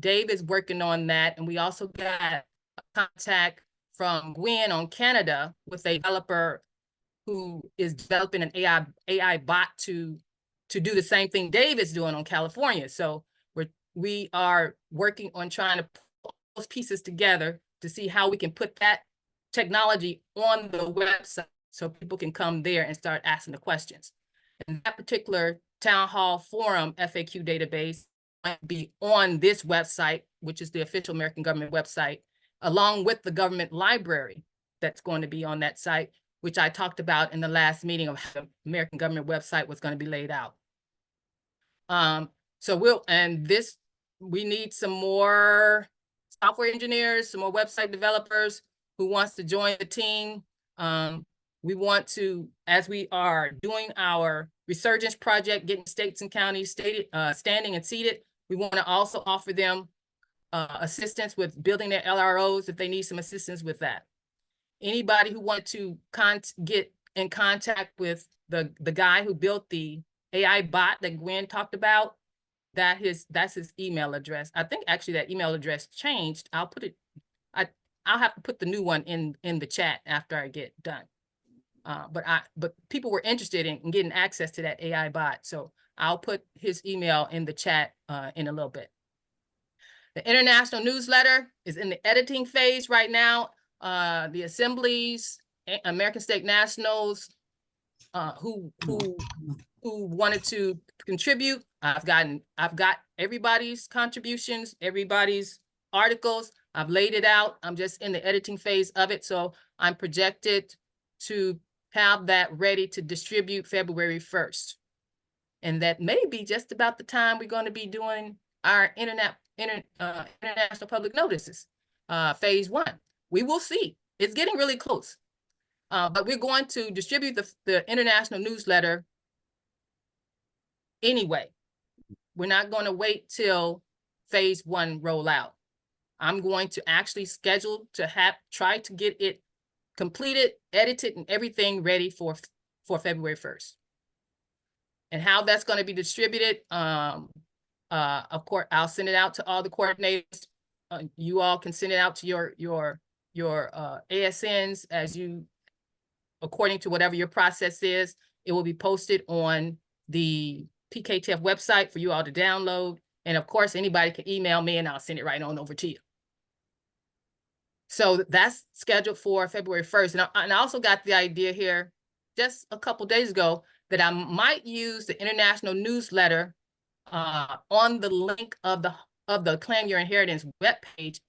is working on that. And we also got contact from Gwen on Canada with a developer who is developing an AI bot to do the same thing Dave is doing on California. So we are working on trying to put those pieces together to see how we can put that technology on the website so people can come there and start asking the questions. And that particular town hall forum FAQ database might be on this website, which is the official American government website, along with the government library that's going to be on that site, which I talked about in the last meeting of how the American government website was going to be laid out. So we need some more software engineers, some more website developers who wants to join the team. We want to, as we are doing our Resurgence project, getting states and counties standing and seated, we want to also offer them assistance with building their LROs if they need some assistance with that. Anybody who wanted to get in contact with the guy who built the AI bot that Gwen talked about, that's his email address. I think actually that email address changed. I'll have to put the new one in the chat after I get done. But people were interested in getting access to that AI bot. So I'll put his email in the chat in a little bit. The international newsletter is in the editing phase right now. The assemblies, American State Nationals, who wanted to contribute. I've got everybody's contributions, everybody's articles. I've laid it out. I'm just in the editing phase of it. So I'm projected to have that ready to distribute February 1st. And that may be just about the time we're going to be doing our international public notices, phase 1. We will see. It's getting really close. But we're going to distribute the international newsletter anyway. We're not going to wait till phase 1 roll out. I'm going to actually schedule to try to get it completed, edited, and everything ready for February 1st. And how that's going to be distributed, of course, I'll send it out to all the coordinators. You all can send it out to your ASNs according to whatever your process is. It will be posted on the PKTF website for you all to download. And of course, anybody can email me and I'll send it right on over to you. So that's scheduled for February 1st. And I also got the idea here just a couple days ago that I might use the international newsletter on the link of the Claim Your Inheritance webpage,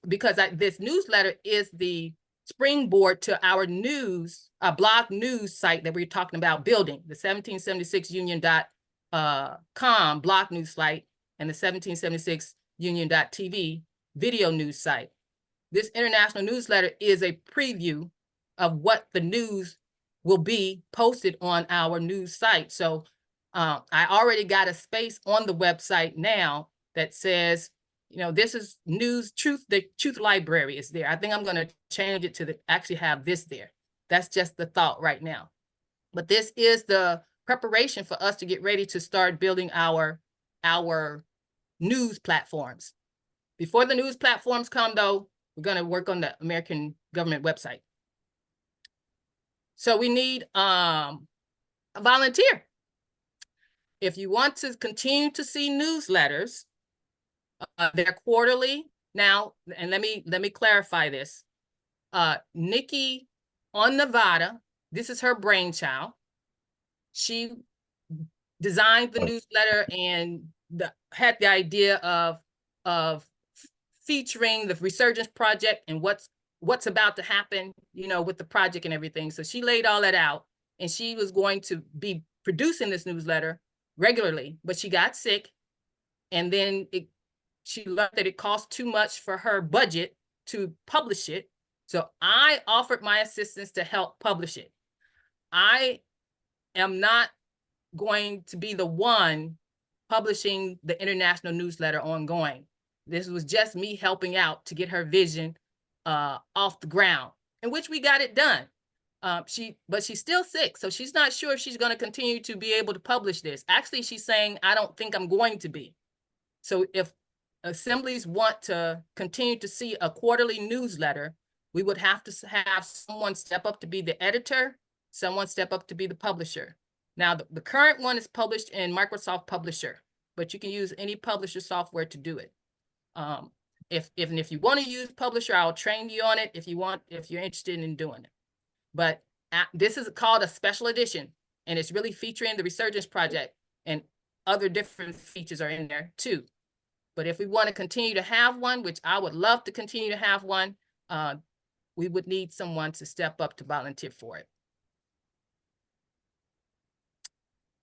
because this newsletter is the springboard to our blog news site that we're talking about building, the 1776union.com blog news site and the 1776union.tv video news site. This international newsletter is a preview of what the news will be posted on our news site. So I already got a space on the website now that says, this is news, the truth library is there. I think I'm going to change it to actually have this there. That's just the thought right now. But this is the preparation for us to get ready to start building our news platforms. Before the news platforms come, though, we're going to work on the American government website. So we need a volunteer. If you want to continue to see newsletters, they're quarterly now. And let me clarify this. Nikki on Nevada, this is her brainchild. She designed the newsletter and had the idea of featuring the Resurgence project and what's what's about to happen, you know, with the project and everything. So she laid all that out, and she was going to be producing this newsletter regularly, but she got sick, and then she learned that it cost too much for her budget to publish it. So I offered my assistance to help publish it. I am not going to be the one publishing the international newsletter ongoing. This was just me helping out to get her vision off the ground, in which we got it done. But she's still sick, so she's not sure if she's going to continue to be able to publish this. Actually, she's saying, I don't think I'm going to be. So if assemblies want to continue to see a quarterly newsletter, we would have to have someone step up to be the editor, someone step up to be the publisher. Now, the current one is published in Microsoft Publisher, but you can use any publisher software to do it. If you want to use Publisher, I'll train you on it if you're interested in doing it. But this is called a special edition, and it's really featuring the Resurgence project, and other different features are in there too. But if we want to continue to have one, which I would love to continue to have one, we would need someone to step up to volunteer for it.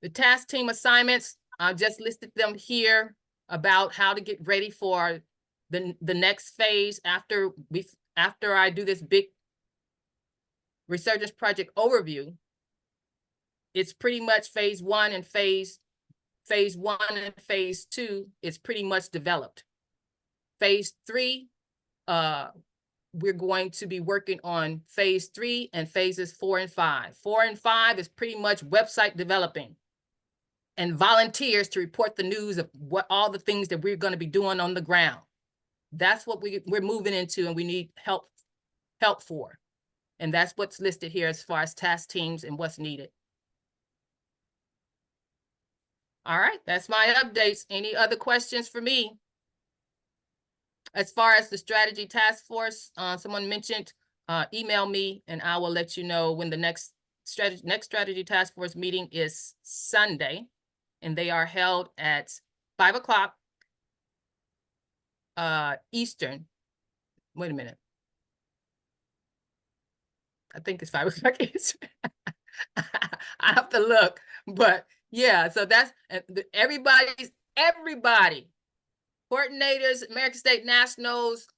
The task team assignments, I just listed them here about how to get ready for the next phase after I do this big Resurgence project overview. It's pretty much phase one and phase 2 is pretty much developed. Phase 3, we're going to be working on phase 3 and phases 4 and 5. 4 and 5 is pretty much website developing and volunteers to report the news of what all the things that we're going to be doing on the ground. That's what we're moving into, and we need help for. And that's what's listed here as far as task teams and what's needed. All right, that's my updates. Any other questions for me? As far as the strategy task force, someone mentioned, email me and I will let you know when the next strategy task force meeting is Sunday, and they are held at 5 o'clock Eastern. Wait a minute. I think it's 5 o'clock Eastern. I have to look, but yeah, so that's everybody, coordinators, American State Nationals,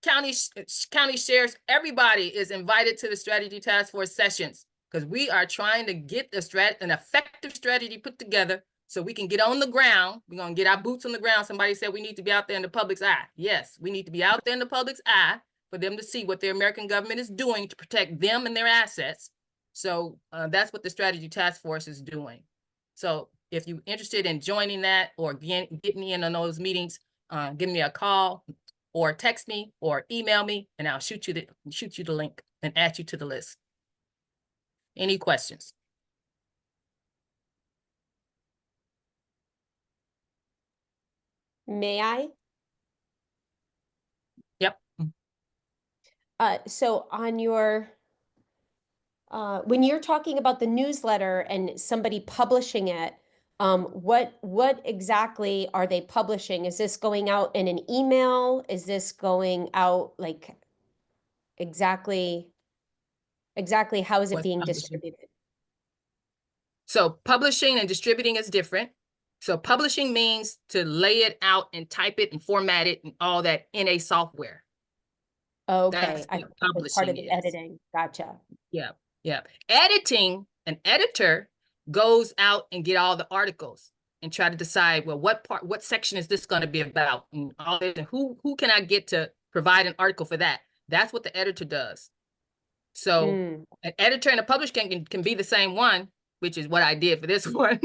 county sheriffs, everybody is invited to the strategy task force sessions, because we are trying to get an effective strategy put together so we can get on the ground. We're going to get our boots on the ground. Somebody said we need to be out there in the public's eye. Yes, we need to be out there in the public's eye for them to see what the American government is doing to protect them and their assets. So that's what the strategy task force is doing. So if you're interested in joining that or getting in on those meetings, give me a call or text me or email me, and I'll shoot you the link and add you to the list. Any questions? May I? Yep. So on your, when you're talking about the newsletter and somebody publishing it, what exactly are they publishing? Is this going out in an email? Is this going out like exactly how is it What's being publishing? distributed? So publishing and distributing is different. So publishing means to lay it out and type it and format it and all that in a software. Okay, That's what it's part publishing of the is. editing. Gotcha. Yeah, yeah. Editing, an editor goes out and get all the articles and try to decide, well, what section is this going to be about, and all this, and who can I get to provide an article for that? That's what the editor does. So an editor and a publisher can be the same one, which is what I did for this one.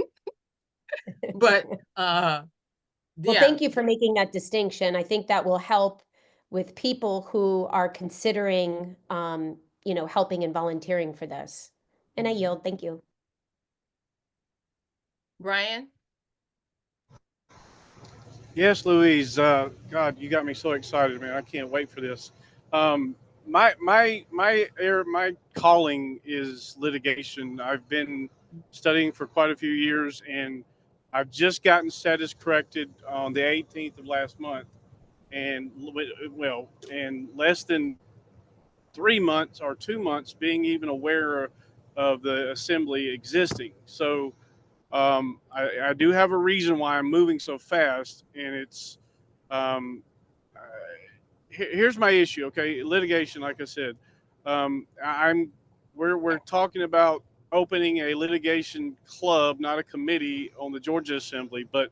But Well, yeah. thank you for making that distinction. I think that will help with people who are considering, helping and volunteering for this. And I yield. Thank you. Brian? Yes, Louise. God, you got me so excited, man. I can't wait for this. My calling is litigation. I've been studying for quite a few years, and I've just gotten status corrected on the 18th of last month. And well, in less than 3 months or 2 months being even aware of the assembly existing. So I do have a reason why I'm moving so fast, and it's um, uh, here's my issue. Okay, litigation. Like I said, I'm we're talking about opening a litigation club, not a committee, on the Georgia Assembly. But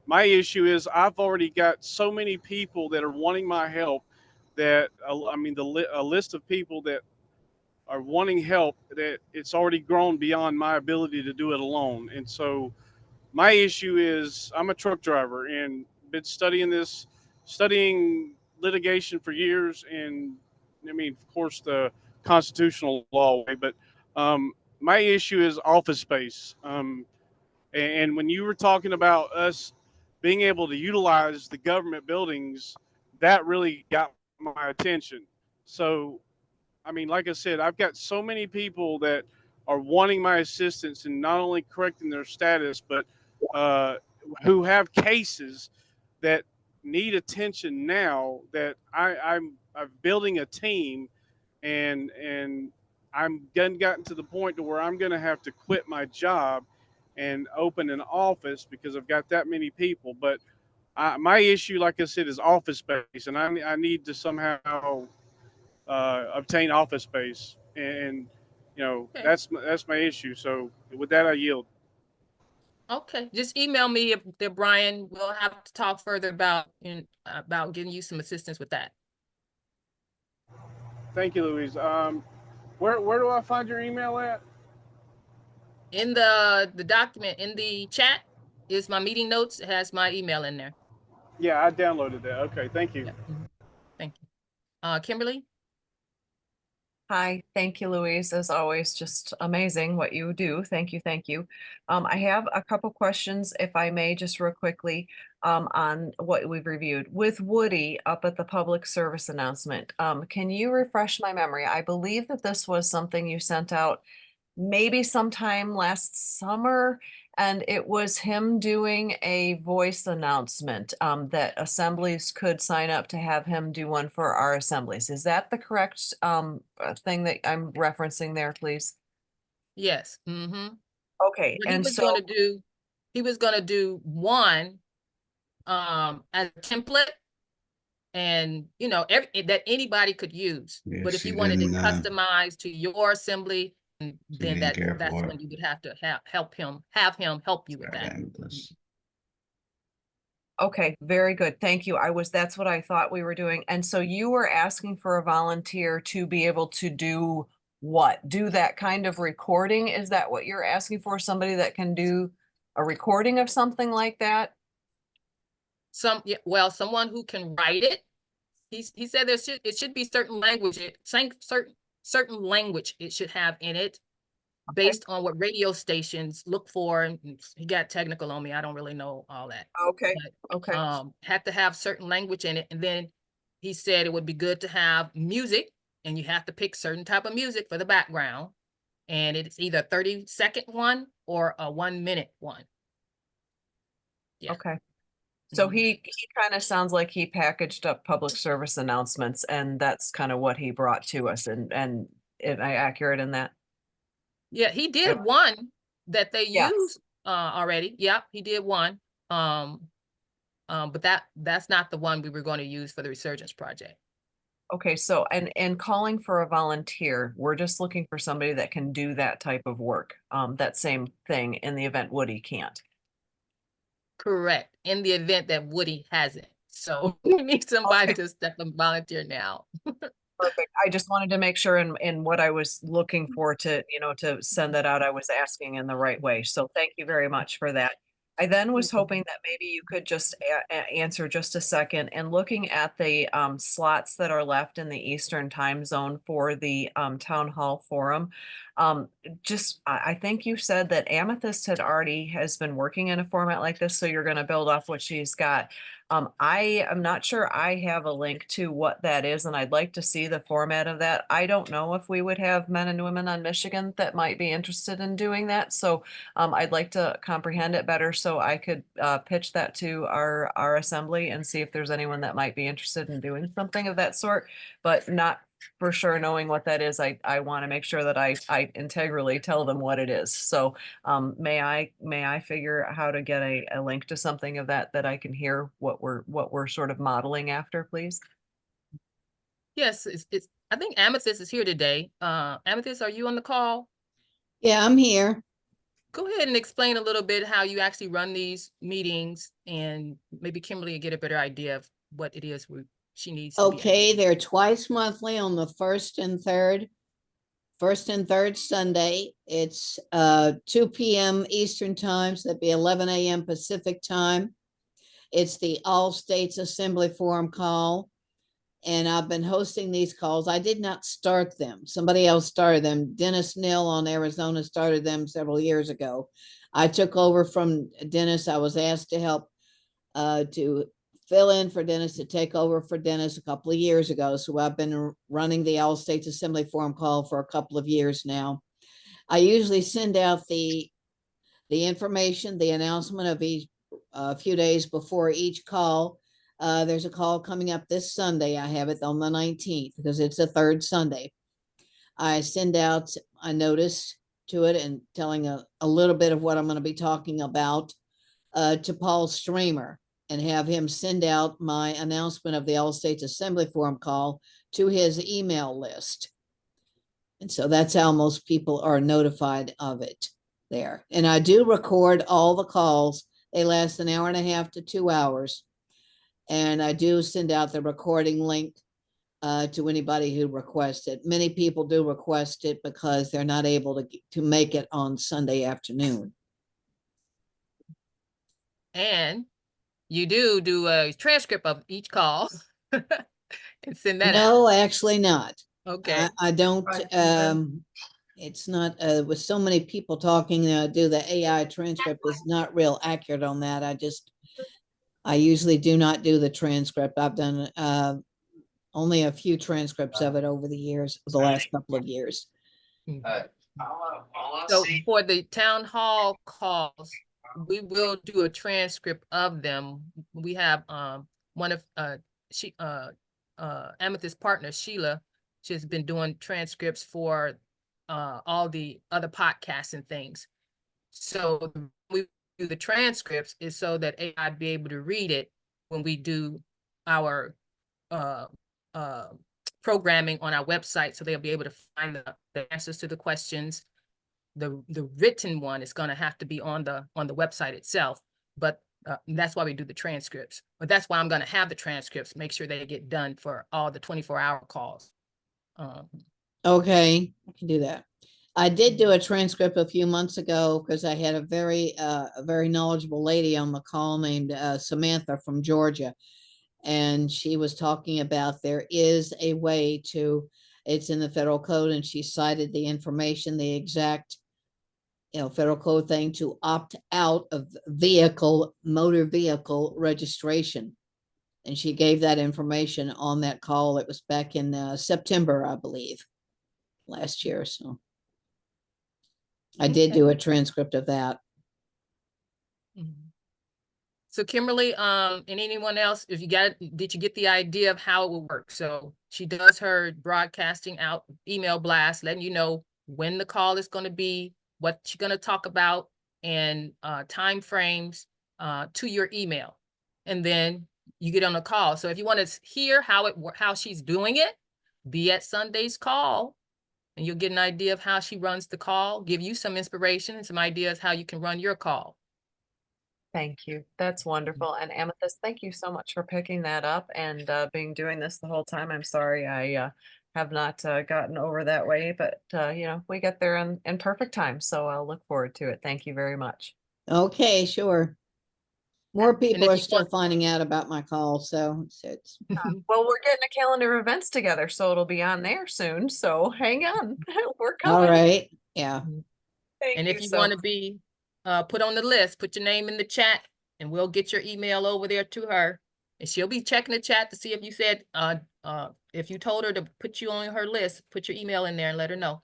my issue is I've already got so many people that are wanting my help that I mean a list of people that are wanting help that it's already grown beyond my ability to do it alone. And so my issue is I'm a truck driver and been studying litigation for years. And I mean, of course, the constitutional law way, but my issue is office space. And when you were talking about us being able to utilize the government buildings, that really got my attention. So I mean, like I said, I've got so many people that are wanting my assistance in not only correcting their status, but uh, who have cases that need attention now. That I'm building a team, and I'm gotten to the point to where I'm going to have to quit my job and open an office because I've got that many people. But my issue, like I said, is office space, and I need to somehow obtain office space, and Okay. that's my issue. So with that, I yield. Okay, just email me if Brian. We'll have to talk further about getting you some assistance with that. Thank you, Louise. Where do I find your email at? In the document in the chat is my meeting notes. It has my email in there. Yeah, I downloaded that. Okay, thank you. Yeah. Thank you. Kimberly? Hi, thank you, Louise. As always, just amazing what you do. Thank you, thank you. I have a couple questions, if I may, just real quickly, on what we've reviewed. With Woody up at the public service announcement, can you refresh my memory? I believe that this was something you sent out maybe sometime last summer, and it was him doing a voice announcement that assemblies could sign up to have him do one for our assemblies. Is that the correct thing that I'm referencing there, please? Yes. Mm-hmm. Okay, But he and was so gonna do one as a template, and that anybody could use. Yeah, But if she you wanted it didn't. customized to your assembly, then Didn't care that's for when it. you would have to have him help you with that. okay, very good. Thank you. That's what I thought we were doing. And so you were asking for a volunteer to be able to do what? Do that kind of recording? Is that what you're asking for? Somebody that can do a recording of something like that? Someone who can write it. He said it should be certain language, certain language it should have in it, based on what radio stations look for. And he got technical on me. I don't really know all that. Okay, But, okay. have to have certain language in it. And then he said it would be good to have music, and you have to pick certain type of music for the background. And it's either 30-second one or a 1-minute one. Yeah. Okay. So Mhm. he kind of sounds like he packaged up public service announcements, and that's kind of what he brought to us. And am I accurate in that? Yeah, he did one that they Yes. used already. Yep, he did one. But that's not the one we were going to use for the Resurgence project. Okay, so and calling for a volunteer, we're just looking for somebody that can do that type of work. That same thing in the event Woody can't. Correct. In the event that Woody hasn't. So we need somebody Okay. to step and volunteer now. Perfect. I just wanted to make sure in what I was looking for to send that out, I was asking in the right way. So thank you very much for that. I then was hoping that maybe you could just answer just a second, and looking at the slots that are left in the Eastern time zone for the town hall forum. I think you said that Amethyst has been working in a format like this, so you're going to build off what she's got. I am not sure I have a link to what that is, and I'd like to see the format of that. I don't know if we would have men and women on Michigan that might be interested in doing that. So I'd like to comprehend it better so I could pitch that to our assembly and see if there's anyone that might be interested in doing something of that sort, but not for sure knowing what that is, I want to make sure that I integrally tell them what it is. So may I figure out how to get a link to something of that I can hear what we're sort of modeling after, please? Yes, it's I think Amethyst is here today. Amethyst, are you on the call? Yeah, I'm here. Go ahead and explain a little bit how you actually run these meetings, and maybe Kimberly will get a better idea of what it is she needs to be. Okay, they're twice monthly on the first and third Sunday. It's 2 p.m. Eastern time, so that'd be 11 a.m. Pacific time. It's the All States Assembly Forum call. And I've been hosting these calls. I did not start them. Somebody else started them. Dennis Neal on Arizona started them several years ago. I took over from Dennis. I was asked to help to fill in for Dennis, to take over for Dennis a couple of years ago. So I've been running the All States Assembly Forum call for a couple of years now. I usually send out the information, the announcement of each a few days before each call. There's a call coming up this Sunday. I have it on the 19th because it's the third Sunday. I send out a notice to it and telling a little bit of what I'm going to be talking about to Paul Streamer, and have him send out my announcement of the All States Assembly Forum call to his email list. And so that's how most people are notified of it there. And I do record all the calls. They last an hour and a half to 2 hours. And I do send out the recording link to anybody who requests it. Many people do request it because they're not able to make it on Sunday afternoon. And you do a transcript of each call and send that out. No, actually not. Okay. I don't, it's not, with so many people talking, do the AI transcript is not real accurate on that. I usually do not do the transcript. I've done only a few transcripts of it over the years, the last couple of years. So for the town hall calls, we will do a transcript of them. We have one of Amethyst partner, Sheila. She's been doing transcripts for all the other podcasts and things. So we do the transcripts is so that AI be able to read it when we do our programming on our website, so they'll be able to find the answers to the questions. The written one is going to have to be on the website itself, but that's why we do the transcripts. But that's why I'm going to have the transcripts, make sure they get done for all the 24-hour calls. Okay, I can do that. I did do a transcript a few months ago because I had a very knowledgeable lady on the call named Samantha from Georgia. And she was talking about there is a way to, it's in the federal code, and she cited the information, the exact, federal code thing to opt out of motor vehicle registration. And she gave that information on that call. It was back in September, I believe, last year. So I did do a transcript of that. So Kimberly, and anyone else, did you get the idea of how it will work? So she does her broadcasting out email blast, letting you know when the call is going to be, what she's going to talk about, and time frames to your email. And then you get on a call. So if you want to hear how she's doing it, be at Sunday's call, and you'll get an idea of how she runs the call, give you some inspiration and some ideas how you can run your call. Thank you. That's wonderful. And Amethyst, thank you so much for picking that up and doing this the whole time. I'm sorry I have not gotten over that way, but we get there in perfect time. So I'll look forward to it. Thank you very much. Okay, sure. More people if are you still want- finding out about my call, so it's Well, we're getting a calendar of events together, so it'll be on there soon. So hang on. We're coming. all right. Yeah. Thank And you if you so want to be put on the list, put your name in the chat, and we'll get your email over there to her. And she'll be checking the chat to see if you said, if you told her to put you on her list, put your email in there and let her know.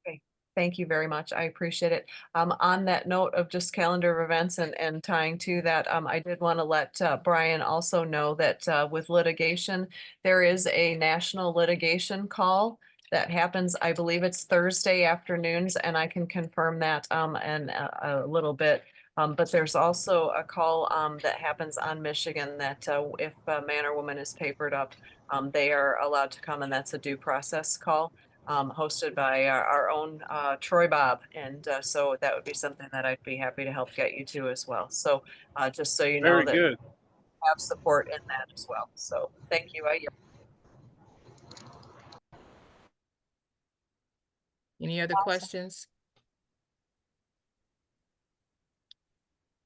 Thank thank you very much. I appreciate it. On that note of just calendar of events and tying to that, I did want to let Brian also know that with litigation, there is a national litigation call that happens. I believe it's Thursday afternoons, and I can confirm that in a little bit. But there's also a call that happens on Michigan that if a man or woman is papered up, they are allowed to come, and that's a due process call hosted by our own Troy Bob. And so that would be something that I'd be happy to help get you to as well. So just so you know Very that good. we have support in that as well. So thank you. Any other questions?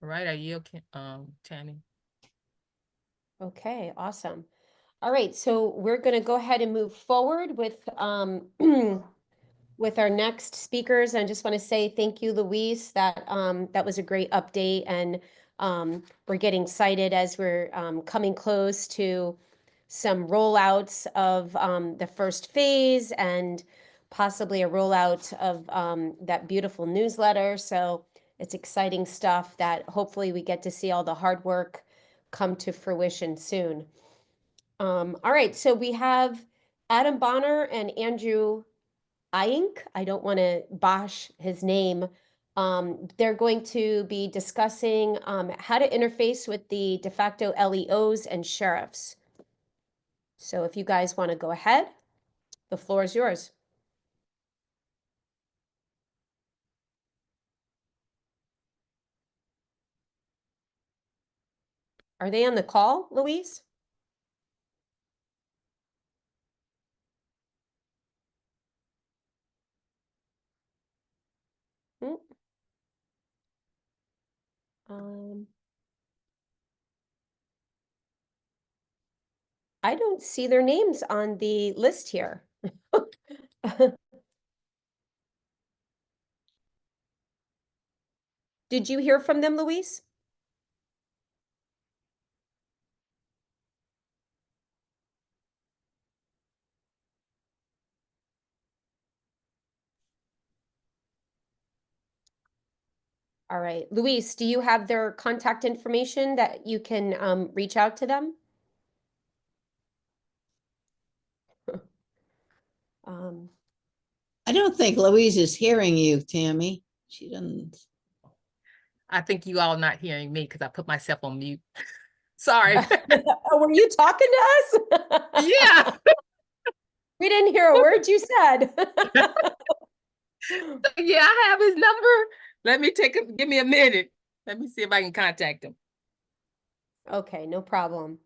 All right, I yield, Tammy. Okay, awesome. All right, so we're going to go ahead and move forward with with our next speakers. I just want to say thank you, Louise. That was a great update, and we're getting excited as we're coming close to some rollouts of the first phase and possibly a rollout of that beautiful newsletter. So it's exciting stuff that hopefully we get to see all the hard work come to fruition soon. All right, so we have Adam Bonner and Andrew Eyink. I don't want to bosh his name. They're going to be discussing how to interface with the de facto LEOs and sheriffs. So if you guys want to go ahead, the floor is yours. Are they on the call, Louise? Hmm. I don't see their names on the list here. Did you hear from them, Louise? All right, Louise, do you have their contact information that you can reach out to them? I don't think Louise is hearing you, Tammy. She doesn't. I think you all not hearing me because I put myself on mute. Sorry. Oh, were you talking to us? Yeah. We didn't hear a word you said. Yeah, I have his number. Let me give me a minute. Let me see if I can contact him. Okay, no problem.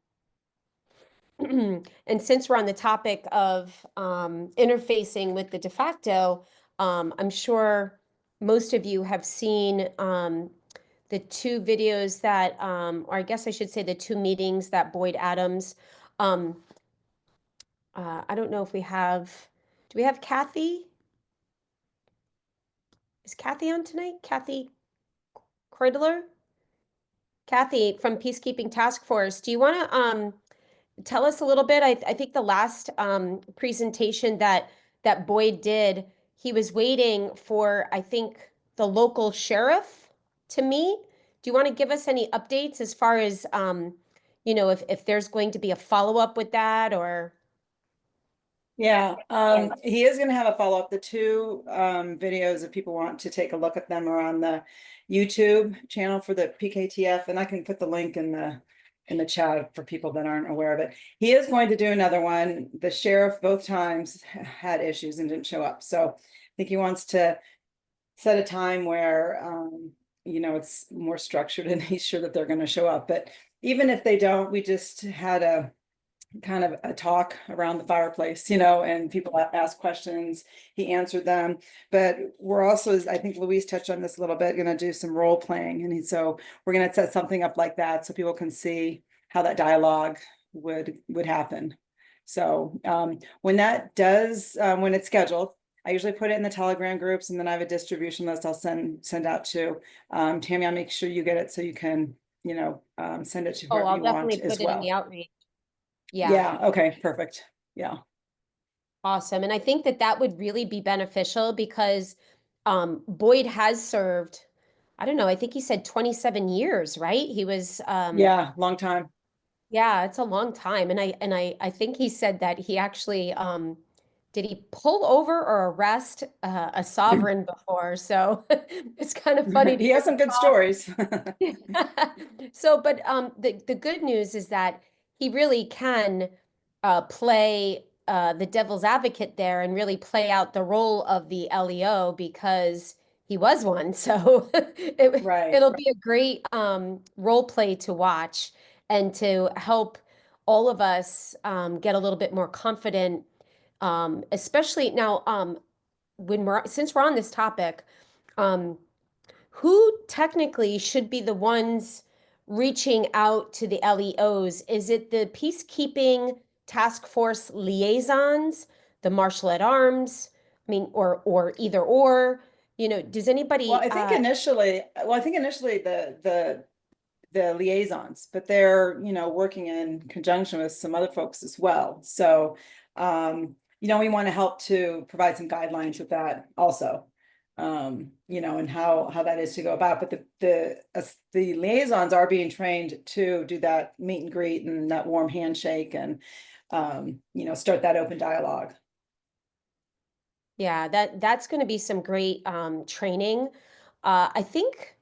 And since we're on the topic of interfacing with the de facto, I'm sure most of you have seen the two videos that, or I guess I should say the two meetings that Boyd Adams, I don't know if we have, do we have Kathy? Is Kathy on tonight? Kathy Kreidler? Kathy from Peacekeeping Task Force, do you want to tell us a little bit? I think the last presentation that Boyd did, he was waiting for, I think, the local sheriff to meet. Do you want to give us any updates as far as, you know, if there's going to be a follow-up with that or? Yeah, he is going to have a follow-up. The two videos, if people want to take a look at them, are on the YouTube channel for the PKTF, and I can put the link in the chat for people that aren't aware of it. He is going to do another one. The sheriff both times had issues and didn't show up, so I think he wants to set a time where you know, it's more structured and he's sure that they're going to show up. But even if they don't, we just had a kind of a talk around the fireplace, you know, and people ask questions, he answered them. But we're also, I think Louise touched on this a little bit, going to do some role playing. And so we're going to set something up like that so people can see how that dialogue would happen. So when that does, when it's scheduled, I usually put it in the Telegram groups, and then I have a distribution list I'll send out to Tammy. I'll make sure you get it so you can, you know, send it to Oh, whoever I'll you want definitely as put it in well. the outreach. Yeah. Yeah. Okay. Perfect. Yeah. Awesome. And I think that would really be beneficial because Boyd has served, I don't know, I think he said 27 years, right? He was, Yeah, long time. yeah, it's a long time. And I think he said that he actually, did he pull over or arrest a sovereign before? So it's kind of funny to He hear has some good stories. So, but the good news is that he really can play the devil's advocate there and really play out the role of the LEO because he was one. So Right. it'll be a great role play to watch and to help all of us get a little bit more confident, especially now when since we're on this topic. Um, who technically should be the ones reaching out to the LEOs? Is it the peacekeeping task force liaisons, the marshal at arms? I mean, or either or, does anybody Well, I think initially, the liaisons, but they're, working in conjunction with some other folks as well. So, we want to help to provide some guidelines with that also. And how that is to go about. But the liaisons are being trained to do that meet and greet and that warm handshake and start that open dialogue. Yeah, that's going to be some great training. I think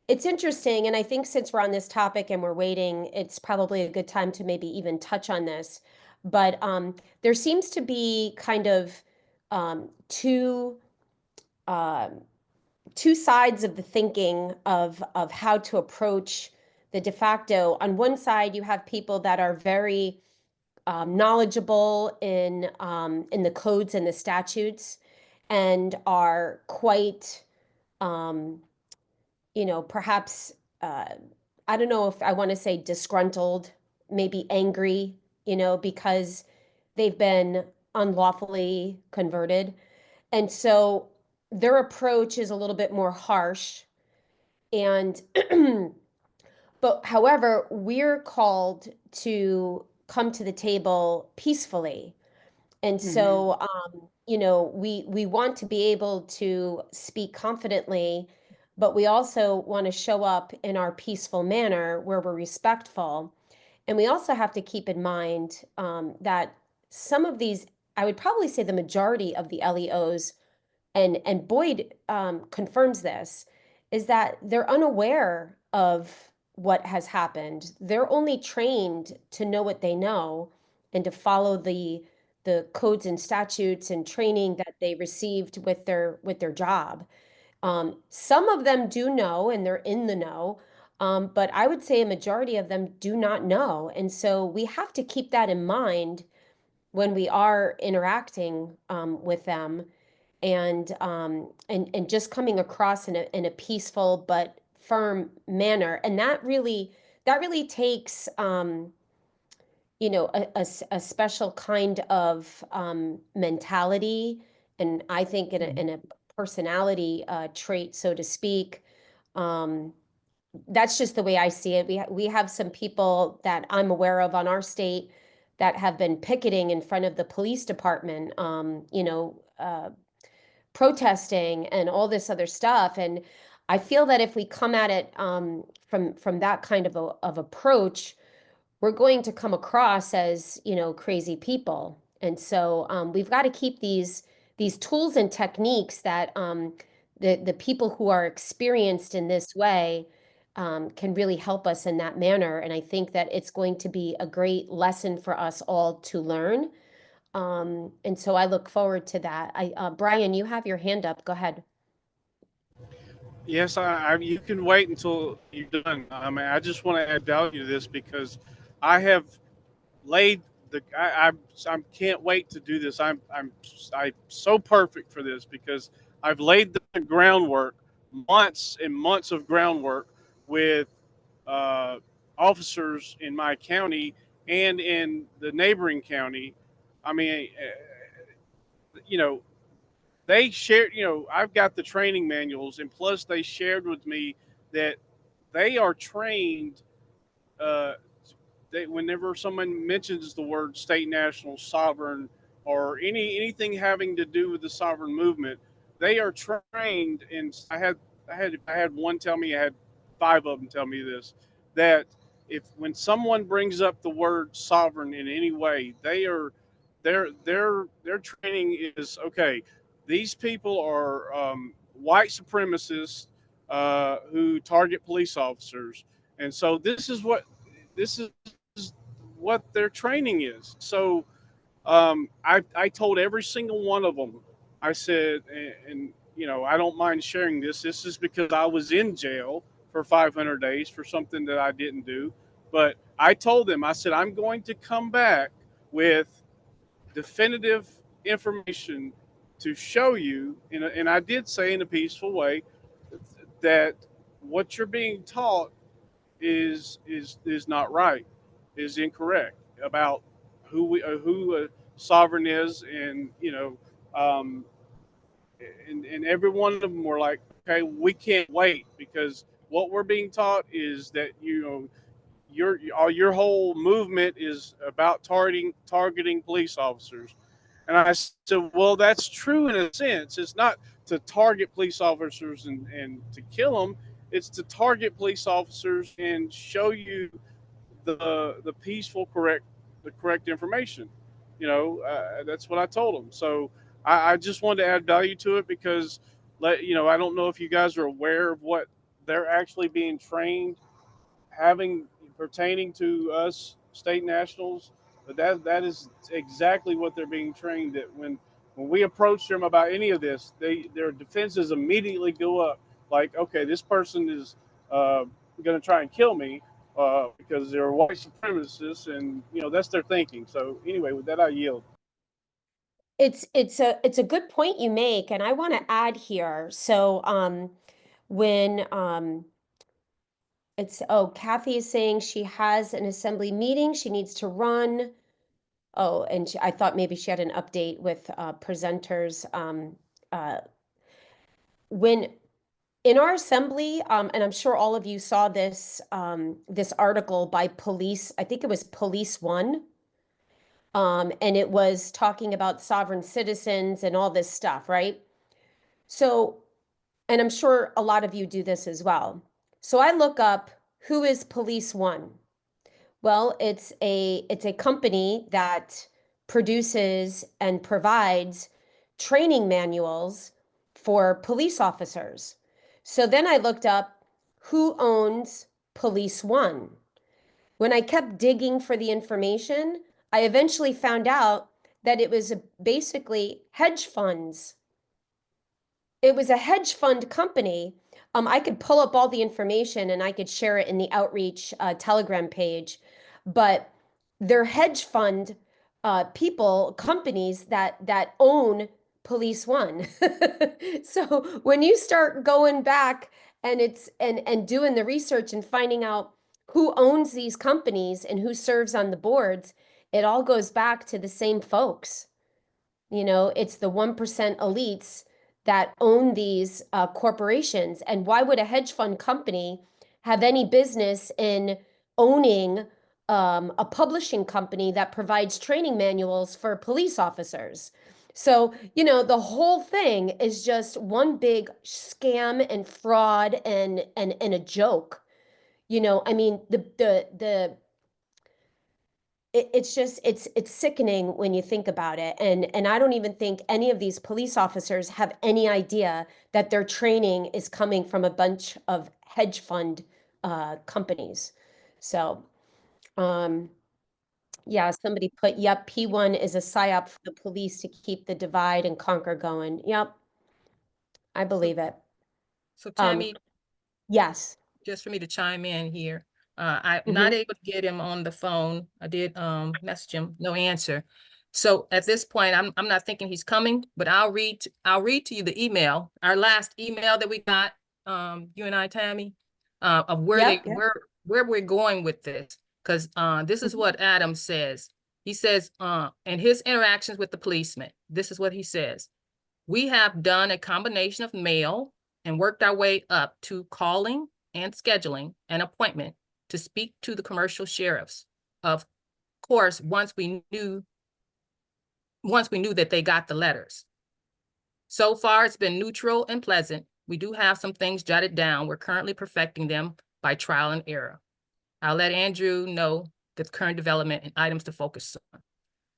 it's interesting, and I think since we're on this topic and we're waiting, it's probably a good time to maybe even touch on this. But there seems to be kind of two two sides of the thinking of how to approach the de facto. On one side, you have people that are very knowledgeable in the codes and the statutes, and are quite, perhaps I don't know if I want to say disgruntled, maybe angry, because they've been unlawfully converted. And so their approach is a little bit more harsh. And, but however, we're called to come to the table peacefully. And so, we want to be able to speak confidently, but we also want to show up in our peaceful manner where we're respectful. And we also have to keep in mind that some of these, I would probably say the majority of the LEOs, and Boyd confirms this, is that they're unaware of what has happened. They're only trained to know what they know and to follow the codes and statutes and training that they received with their job. Some of them do know and they're in the know, but I would say a majority of them do not know. And so we have to keep that in mind when we are interacting with them, and just coming across in a peaceful but firm manner. And that really takes a special kind of mentality, and I think in a personality trait, so to speak. That's just the way I see it. We have some people that I'm aware of on our state that have been picketing in front of the police department, protesting and all this other stuff. And I feel that if we come at it from that kind of approach, we're going to come across as, crazy people. And so we've got to keep these tools and techniques that the people who are experienced in this way can really help us in that manner. And I think that it's going to be a great lesson for us all to learn. And so I look forward to that. Brian, you have your hand up. Go ahead. Yes, you can wait until you're done. I just want to add value to this because I have laid I can't wait to do this. I'm so perfect for this because I've laid the groundwork, months and months of groundwork with uh, officers in my county and in the neighboring county. I mean, you know, they shared, I've got the training manuals, and plus they shared with me that they are trained. Uh, whenever someone mentions the word state, national, sovereign, or anything having to do with the sovereign movement, they are trained, and I had one tell me, I had 5 of them tell me this, that if when someone brings up the word sovereign in any way, their training is okay. These people are white supremacists who target police officers, and so this is what their training is. So I told every single one of them, I said, and you know, I don't mind sharing this. This is because I was in jail for 500 days for something that I didn't do. But I told them, I said, I'm going to come back with definitive information to show you, and I did say in a peaceful way, that what you're being taught is not right, is incorrect about who sovereign is, and you know, um, and every one of them were like, okay, we can't wait because what we're being taught is that you know your whole movement is about targeting police officers. And I said, well, that's true in a sense. It's not to target police officers and to kill them. It's to target police officers and show you the peaceful, correct information. You know, that's what I told them. So I just wanted to add value to it because, you know, I don't know if you guys are aware of what they're actually being trained having pertaining to us state nationals, but that is exactly what they're being trained at. When we approach them about any of this, their defenses immediately go up. Like, okay, this person is going to try and kill me because they're white supremacists, and you know that's their thinking. So anyway, with that, I yield. It's a good point you make, and I want to add here. So when Kathy is saying she has an assembly meeting she needs to run. Oh, and I thought maybe she had an update with presenters. When in our assembly, and I'm sure all of you saw this this article by Police, I think it was Police One, and it was talking about sovereign citizens and all this stuff, right? So, and I'm sure a lot of you do this as well. So I look up who is Police One. Well, it's a company that produces and provides training manuals for police officers. So then I looked up who owns Police One. When I kept digging for the information, I eventually found out that it was basically hedge funds. It was a hedge fund company. I could pull up all the information and I could share it in the outreach Telegram page, but they're hedge fund companies that own Police One. So when you start going back and and doing the research and finding out who owns these companies and who serves on the boards, it all goes back to the same folks. You know, it's the 1% elites that own these corporations. And why would a hedge fund company have any business in owning a publishing company that provides training manuals for police officers? So, you know, the whole thing is just one big scam and fraud and a joke. You know, I mean, it's just it's sickening when you think about it, and I don't even think any of these police officers have any idea that their training is coming from a bunch of hedge fund companies. So yeah, somebody put, yep, P1 is a psyop for the police to keep the divide and conquer going. Yep, I believe it. So Tammy, Yes. just for me to chime in here, I'm Mm-hmm. not able to get him on the phone. I did message him, no answer. So at this point, I'm not thinking he's coming, but I'll read to you the email, our last email that we got, you and I, Tammy, of where where we're going with this. Because this is what Adam says. He says, in his interactions with the policeman, this is what he says. We have done a combination of mail and worked our way up to calling and scheduling an appointment to speak to the commercial sheriffs. Of course, once we knew that they got the letters. So far, it's been neutral and pleasant. We do have some things jotted down. We're currently perfecting them by trial and error. I'll let Andrew know the current development and items to focus on.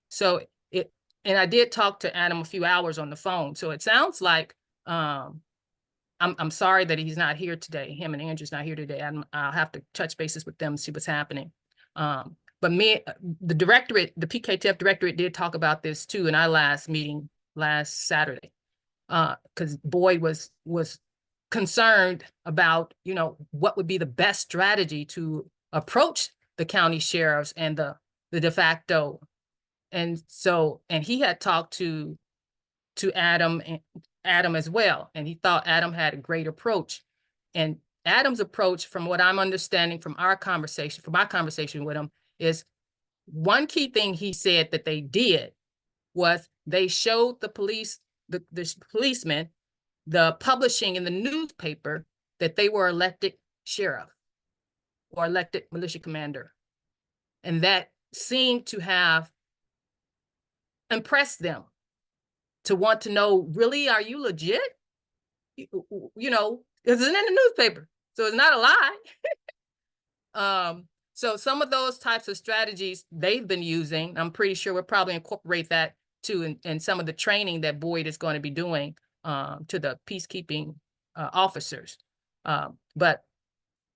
So and I did talk to Adam a few hours on the phone. So it sounds like, I'm sorry that he's not here today. Him and Andrew's not here today. I'll have to touch bases with them and see what's happening. But the directorate, the PKTF directorate did talk about this too in our last meeting last Saturday. Because Boyd was concerned about, what would be the best strategy to approach the county sheriffs and the de facto. And he had talked to Adam as well. And he thought Adam had a great approach. And Adam's approach, from what I'm understanding from my conversation with him, is one key thing he said that they did was they showed the police, the policemen, the publishing in the newspaper that they were elected sheriff or elected militia commander. And that seemed to have impressed them to want to know, really, are you legit? It's in the newspaper, so it's not a lie. So some of those types of strategies they've been using, I'm pretty sure we'll probably incorporate that too in some of the training that Boyd is going to be doing to the peacekeeping officers. But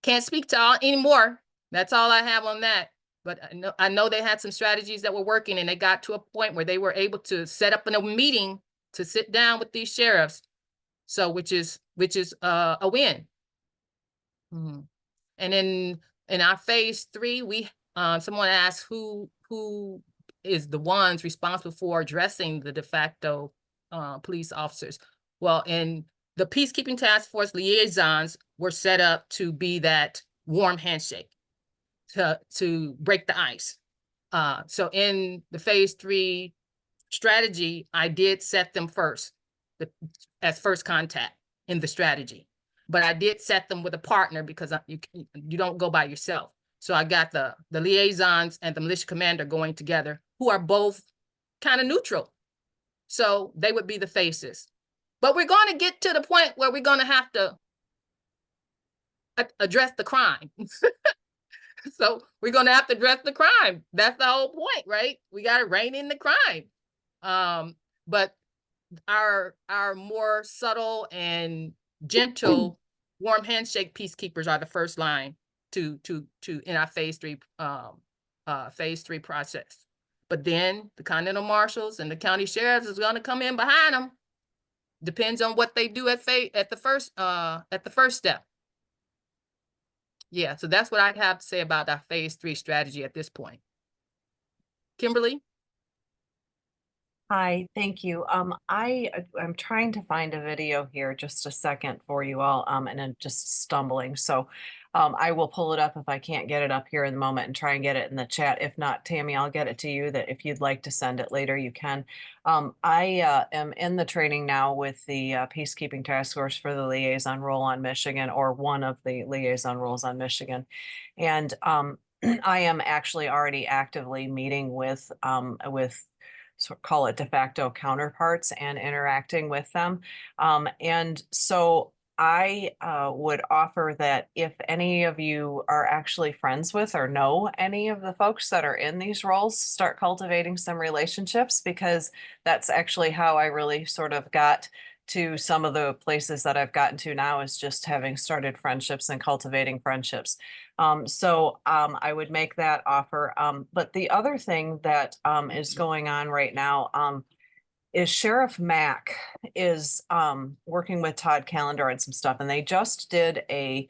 can't speak to anymore. That's all I have on that. But I know they had some strategies that were working, and they got to a point where they were able to set up a meeting to sit down with these sheriffs. So which is a win. Mm-hmm. And in our phase 3, we someone asked who is the ones responsible for addressing the de facto police officers. Well, in the peacekeeping task force, liaisons were set up to be that warm handshake to break the ice. So in the phase 3 strategy, I did set them first as first contact in the strategy, but I did set them with a partner because you don't go by yourself. So I got the liaisons and the militia commander going together, who are both kind of neutral. So they would be the faces. But we're going to get to the point where we're going to have to address the crime. So we're going to have to address the crime. That's the whole point, right? We got to rein in the crime. But our more subtle and gentle warm handshake peacekeepers are the first line to in our phase 3 process. But then the continental marshals and the county sheriffs is going to come in behind them. Depends on what they do at the first step. Yeah, so that's what I have to say about our phase 3 strategy at this point. Kimberly? Hi, thank you. I'm trying to find a video here, just a second for you all, and I'm just stumbling. So I will pull it up if I can't get it up here in the moment and try and get it in the chat. If not, Tammy, I'll get it to you, that if you'd like to send it later, you can. I am in the training now with the peacekeeping task force for the liaison role on Michigan, or one of the liaison roles on Michigan. And I am actually already actively meeting with call it de facto counterparts and interacting with them. And so I would offer that if any of you are actually friends with or know any of the folks that are in these roles, start cultivating some relationships, because that's actually how I really sort of got to some of the places that I've gotten to now, is just having started friendships and cultivating friendships. So I would make that offer. But the other thing that is going on right now is Sheriff Mack is working with Todd Callendar on some stuff, and they just did a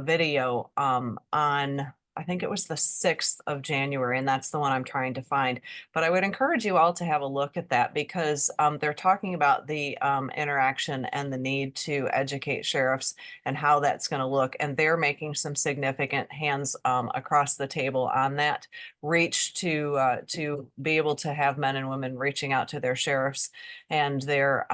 video on, I think it was the 6th of January, and that's the one I'm trying to find. But I would encourage you all to have a look at that, because they're talking about the interaction and the need to educate sheriffs and how that's going to look. And they're making some significant hands across the table on that reach to be able to have men and women reaching out to their sheriffs and their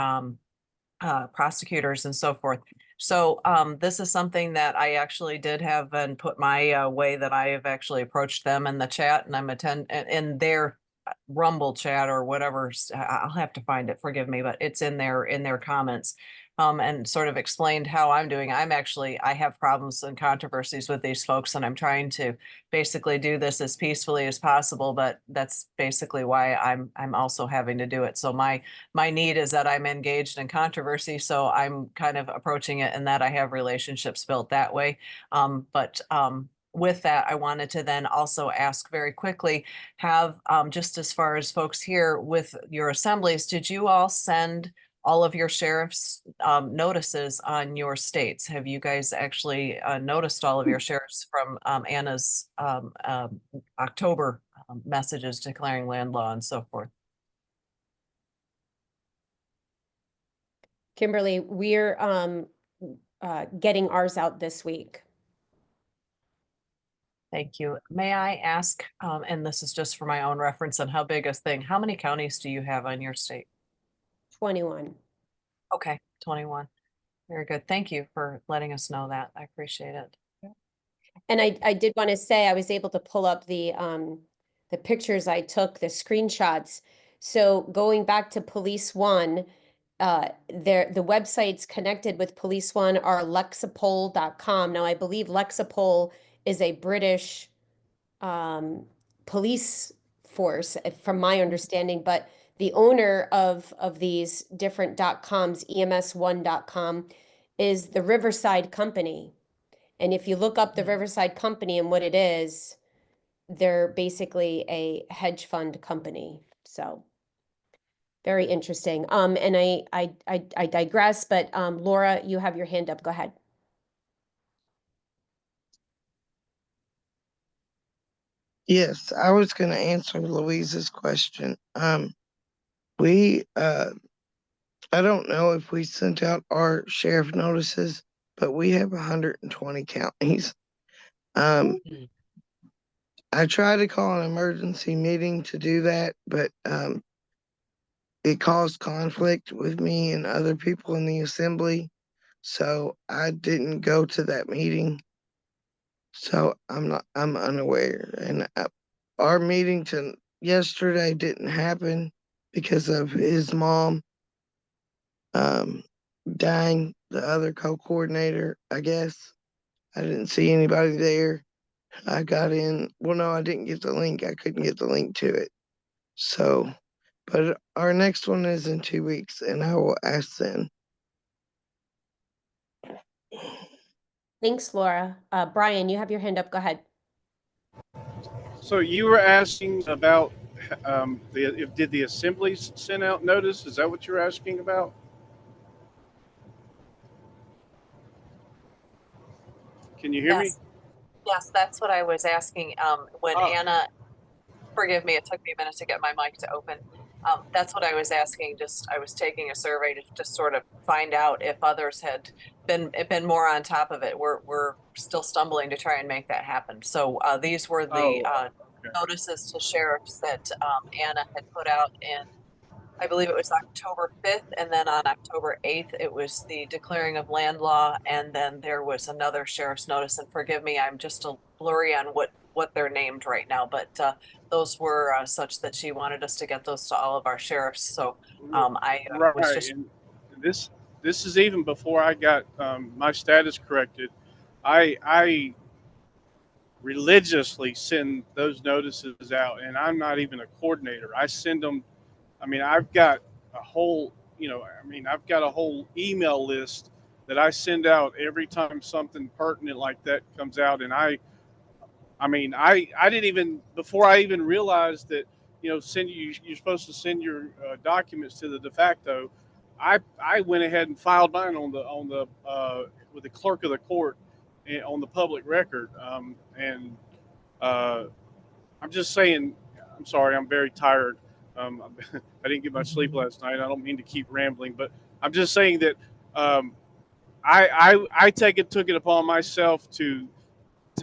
prosecutors and so forth. So this is something that I actually did have and put my way that I have actually approached them in the chat, and I'm in their Rumble chat or whatever. I'll have to find it, forgive me, but it's in their comments. And sort of explained how I'm doing. I have problems and controversies with these folks, and I'm trying to basically do this as peacefully as possible, but that's basically why I'm also having to do it. So my need is that I'm engaged in controversy, so I'm kind of approaching it in that I have relationships built that way. But with that, I wanted to then also ask very quickly, just as far as folks here with your assemblies, did you all send all of your sheriff's notices on your states? Have you guys actually noticed all of your sheriffs from Anna's October messages declaring land law and so forth? Kimberly, we're getting ours out this week. Thank you. May I ask, and this is just for my own reference on how big a thing, how many counties do you have on your state? 21. Okay, 21. Very good. Thank you for letting us know that. I appreciate it. And I did want to say I was able to pull up the pictures I took, the screenshots. So going back to Police One, the websites connected with Police One are lexapol.com. Now I believe Lexapol is a British police force, from my understanding, but the owner of these different .coms, EMS1.com, is the Riverside Company. And if you look up the Riverside Company and what it is, they're basically a hedge fund company. So very interesting. And I digress, but Laura, you have your hand up. Go ahead. Yes, I was going to answer Louise's question. I don't know if we sent out our sheriff notices, but we have 120 counties. I tried to call an emergency meeting to do that, but it caused conflict with me and other people in the assembly, so I didn't go to that meeting. So I'm unaware. And our meeting yesterday didn't happen because of his mom dying, the other co-coordinator, I guess. I didn't see anybody there. I got in. Well, no, I didn't get the link. I couldn't get the link to it. So, but our next one is in 2 weeks, and I will ask then. Thanks, Laura. Brian, you have your hand up. Go ahead. So you were asking about did the assemblies send out notice? Is that what you're asking about? Can you hear me? Yes, that's what I was asking. When Anna, forgive me, it took me a minute to get my mic to open. That's what I was asking. I was taking a survey to just sort of find out if others had been more on top of it. We're still stumbling to try and make that happen. So these were the notices to sheriffs that Anna had put out in, I believe it was October 5th, and then on October 8th, it was the declaring of land law, and then there was another sheriff's notice, and forgive me, I'm just a blurry on what they're named right now, but those were such that she wanted us to get those to all of our sheriffs, so I was just... And this is even before I got my status corrected. I religiously send those notices out, and I'm not even a coordinator. I send them. I mean, I've got a whole, I've got a whole email list that I send out every time something pertinent like that comes out. And I didn't even, before I even realized that, you're supposed to send your documents to the de facto. I went ahead and filed mine with the clerk of the court on the public record. I'm just saying, I'm sorry, I'm very tired. I didn't get much sleep last night. I don't mean to keep rambling, but I'm just saying that I took it upon myself to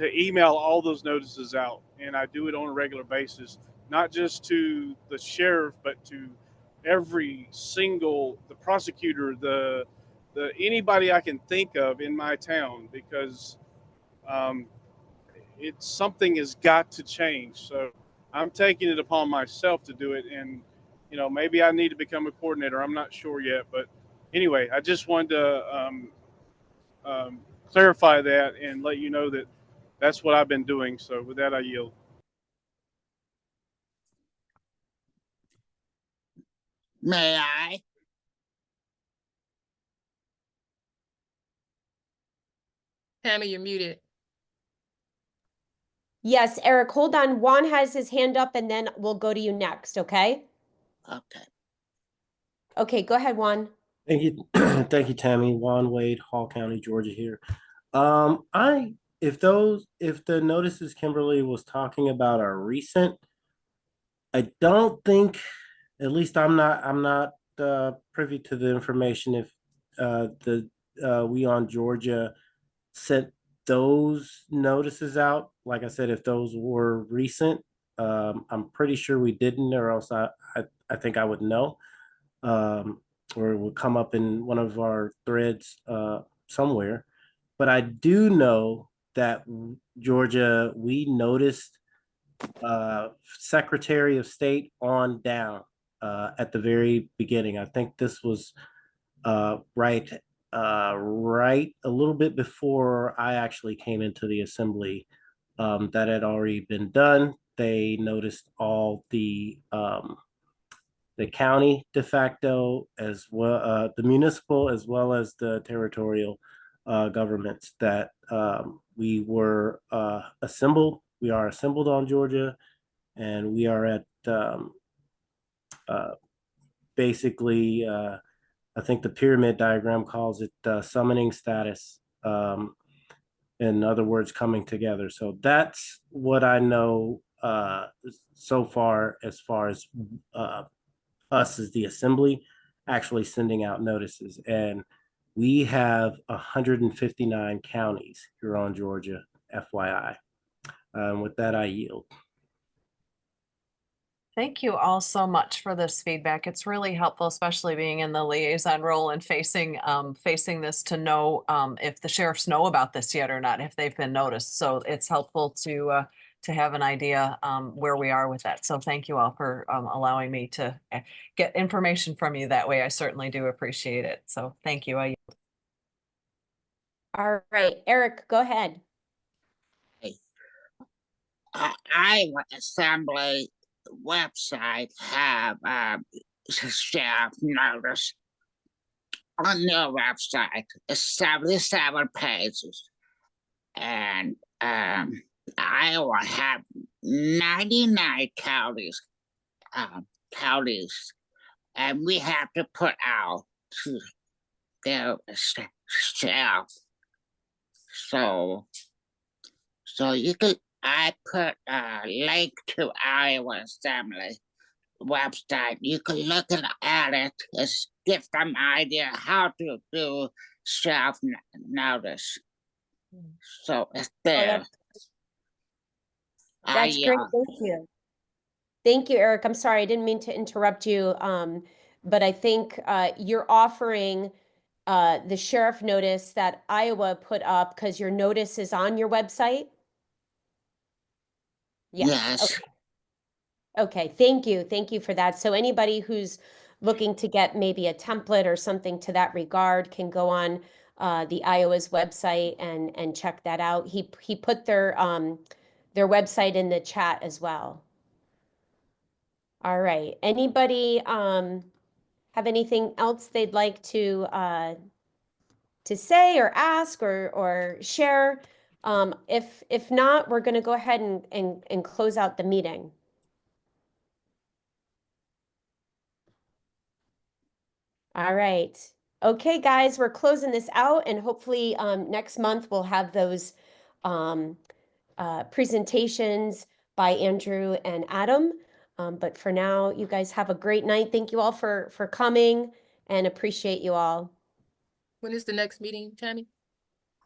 email all those notices out, and I do it on a regular basis, not just to the sheriff, but to every single, the prosecutor, the anybody I can think of in my town, because something has got to change. So I'm taking it upon myself to do it. And, you know, maybe I need to become a coordinator. I'm not sure yet. But anyway, I just wanted to clarify that and let you know that that's what I've been doing. So with that, I yield. May I? Tammy, you're muted. Yes, Eric, hold on. Juan has his hand up and then we'll go to you next, okay? Okay. Okay, go ahead, Juan. Thank you, thank you, Tammy. Juan Wade, Hall County, Georgia here. If the notices Kimberly was talking about are recent, I don't think, at least I'm not privy to the information if We on Georgia sent those notices out. Like I said, if those were recent, I'm pretty sure we didn't, or else I think I would know. Or it would come up in one of our threads somewhere. But I do know that Georgia, we noticed Secretary of State on down at the very beginning. I think this was right a little bit before I actually came into the assembly. That had already been done. They noticed all the county de facto as well, the municipal as well as the territorial governments that we were assembled. We are assembled on Georgia, and we are at basically, I think the pyramid diagram calls it summoning status. In other words, coming together. So that's what I know so far as us as the assembly actually sending out notices. And we have 159 counties here on Georgia, FYI. With that, I yield. Thank you all so much for this feedback. It's really helpful, especially being in the liaison role and facing this to know if the sheriffs know about this yet or not, if they've been noticed. So it's helpful to have an idea where we are with that. So thank you all for allowing me to get information from you that way. I certainly do appreciate it. So thank you. All right, Eric, go ahead. Iowa Assembly website have sheriff notice on their website. It's 77 pages, and Iowa have 99 counties, and we have to put out to their sheriff. So you could. I put a link to Iowa Assembly website. You can look at it and give them an idea how to do self notice. So it's there. That's great. Thank you. Thank you, Eric. I'm sorry, I didn't mean to interrupt you. But I think you're offering the sheriff notice that Iowa put up because your notice is on your website. Yes. Okay. Okay, thank you. Thank you for that. So anybody who's looking to get maybe a template or something to that regard can go on the Iowa's website and check that out. He put their website in the chat as well. All right. Anybody have anything else they'd like to say or ask or share? If not, we're going to go ahead and close out the meeting. All right. Okay, guys, we're closing this out, and hopefully next month we'll have those presentations by Andrew and Adam. But for now, you guys have a great night. Thank you all for coming and appreciate you all. When is the next meeting, Tammy?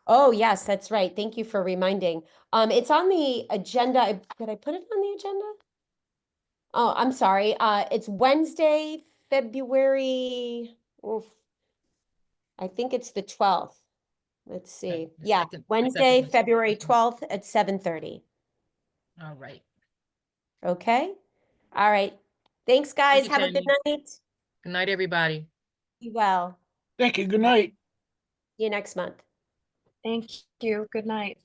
Oh, yes, that's right. Thank you for reminding. It's on the agenda. Did I put it on the agenda? Oh, I'm sorry. It's Wednesday, February. Oof. I think it's the 12th. Let's see. Yeah, Wednesday, February 12th at 7:30. All right. Okay? All right. Thanks, guys. you, Have a good Tammy. night. Good night, everybody. Be well. Thank you. Good night. See you next month. Thank you. Good night.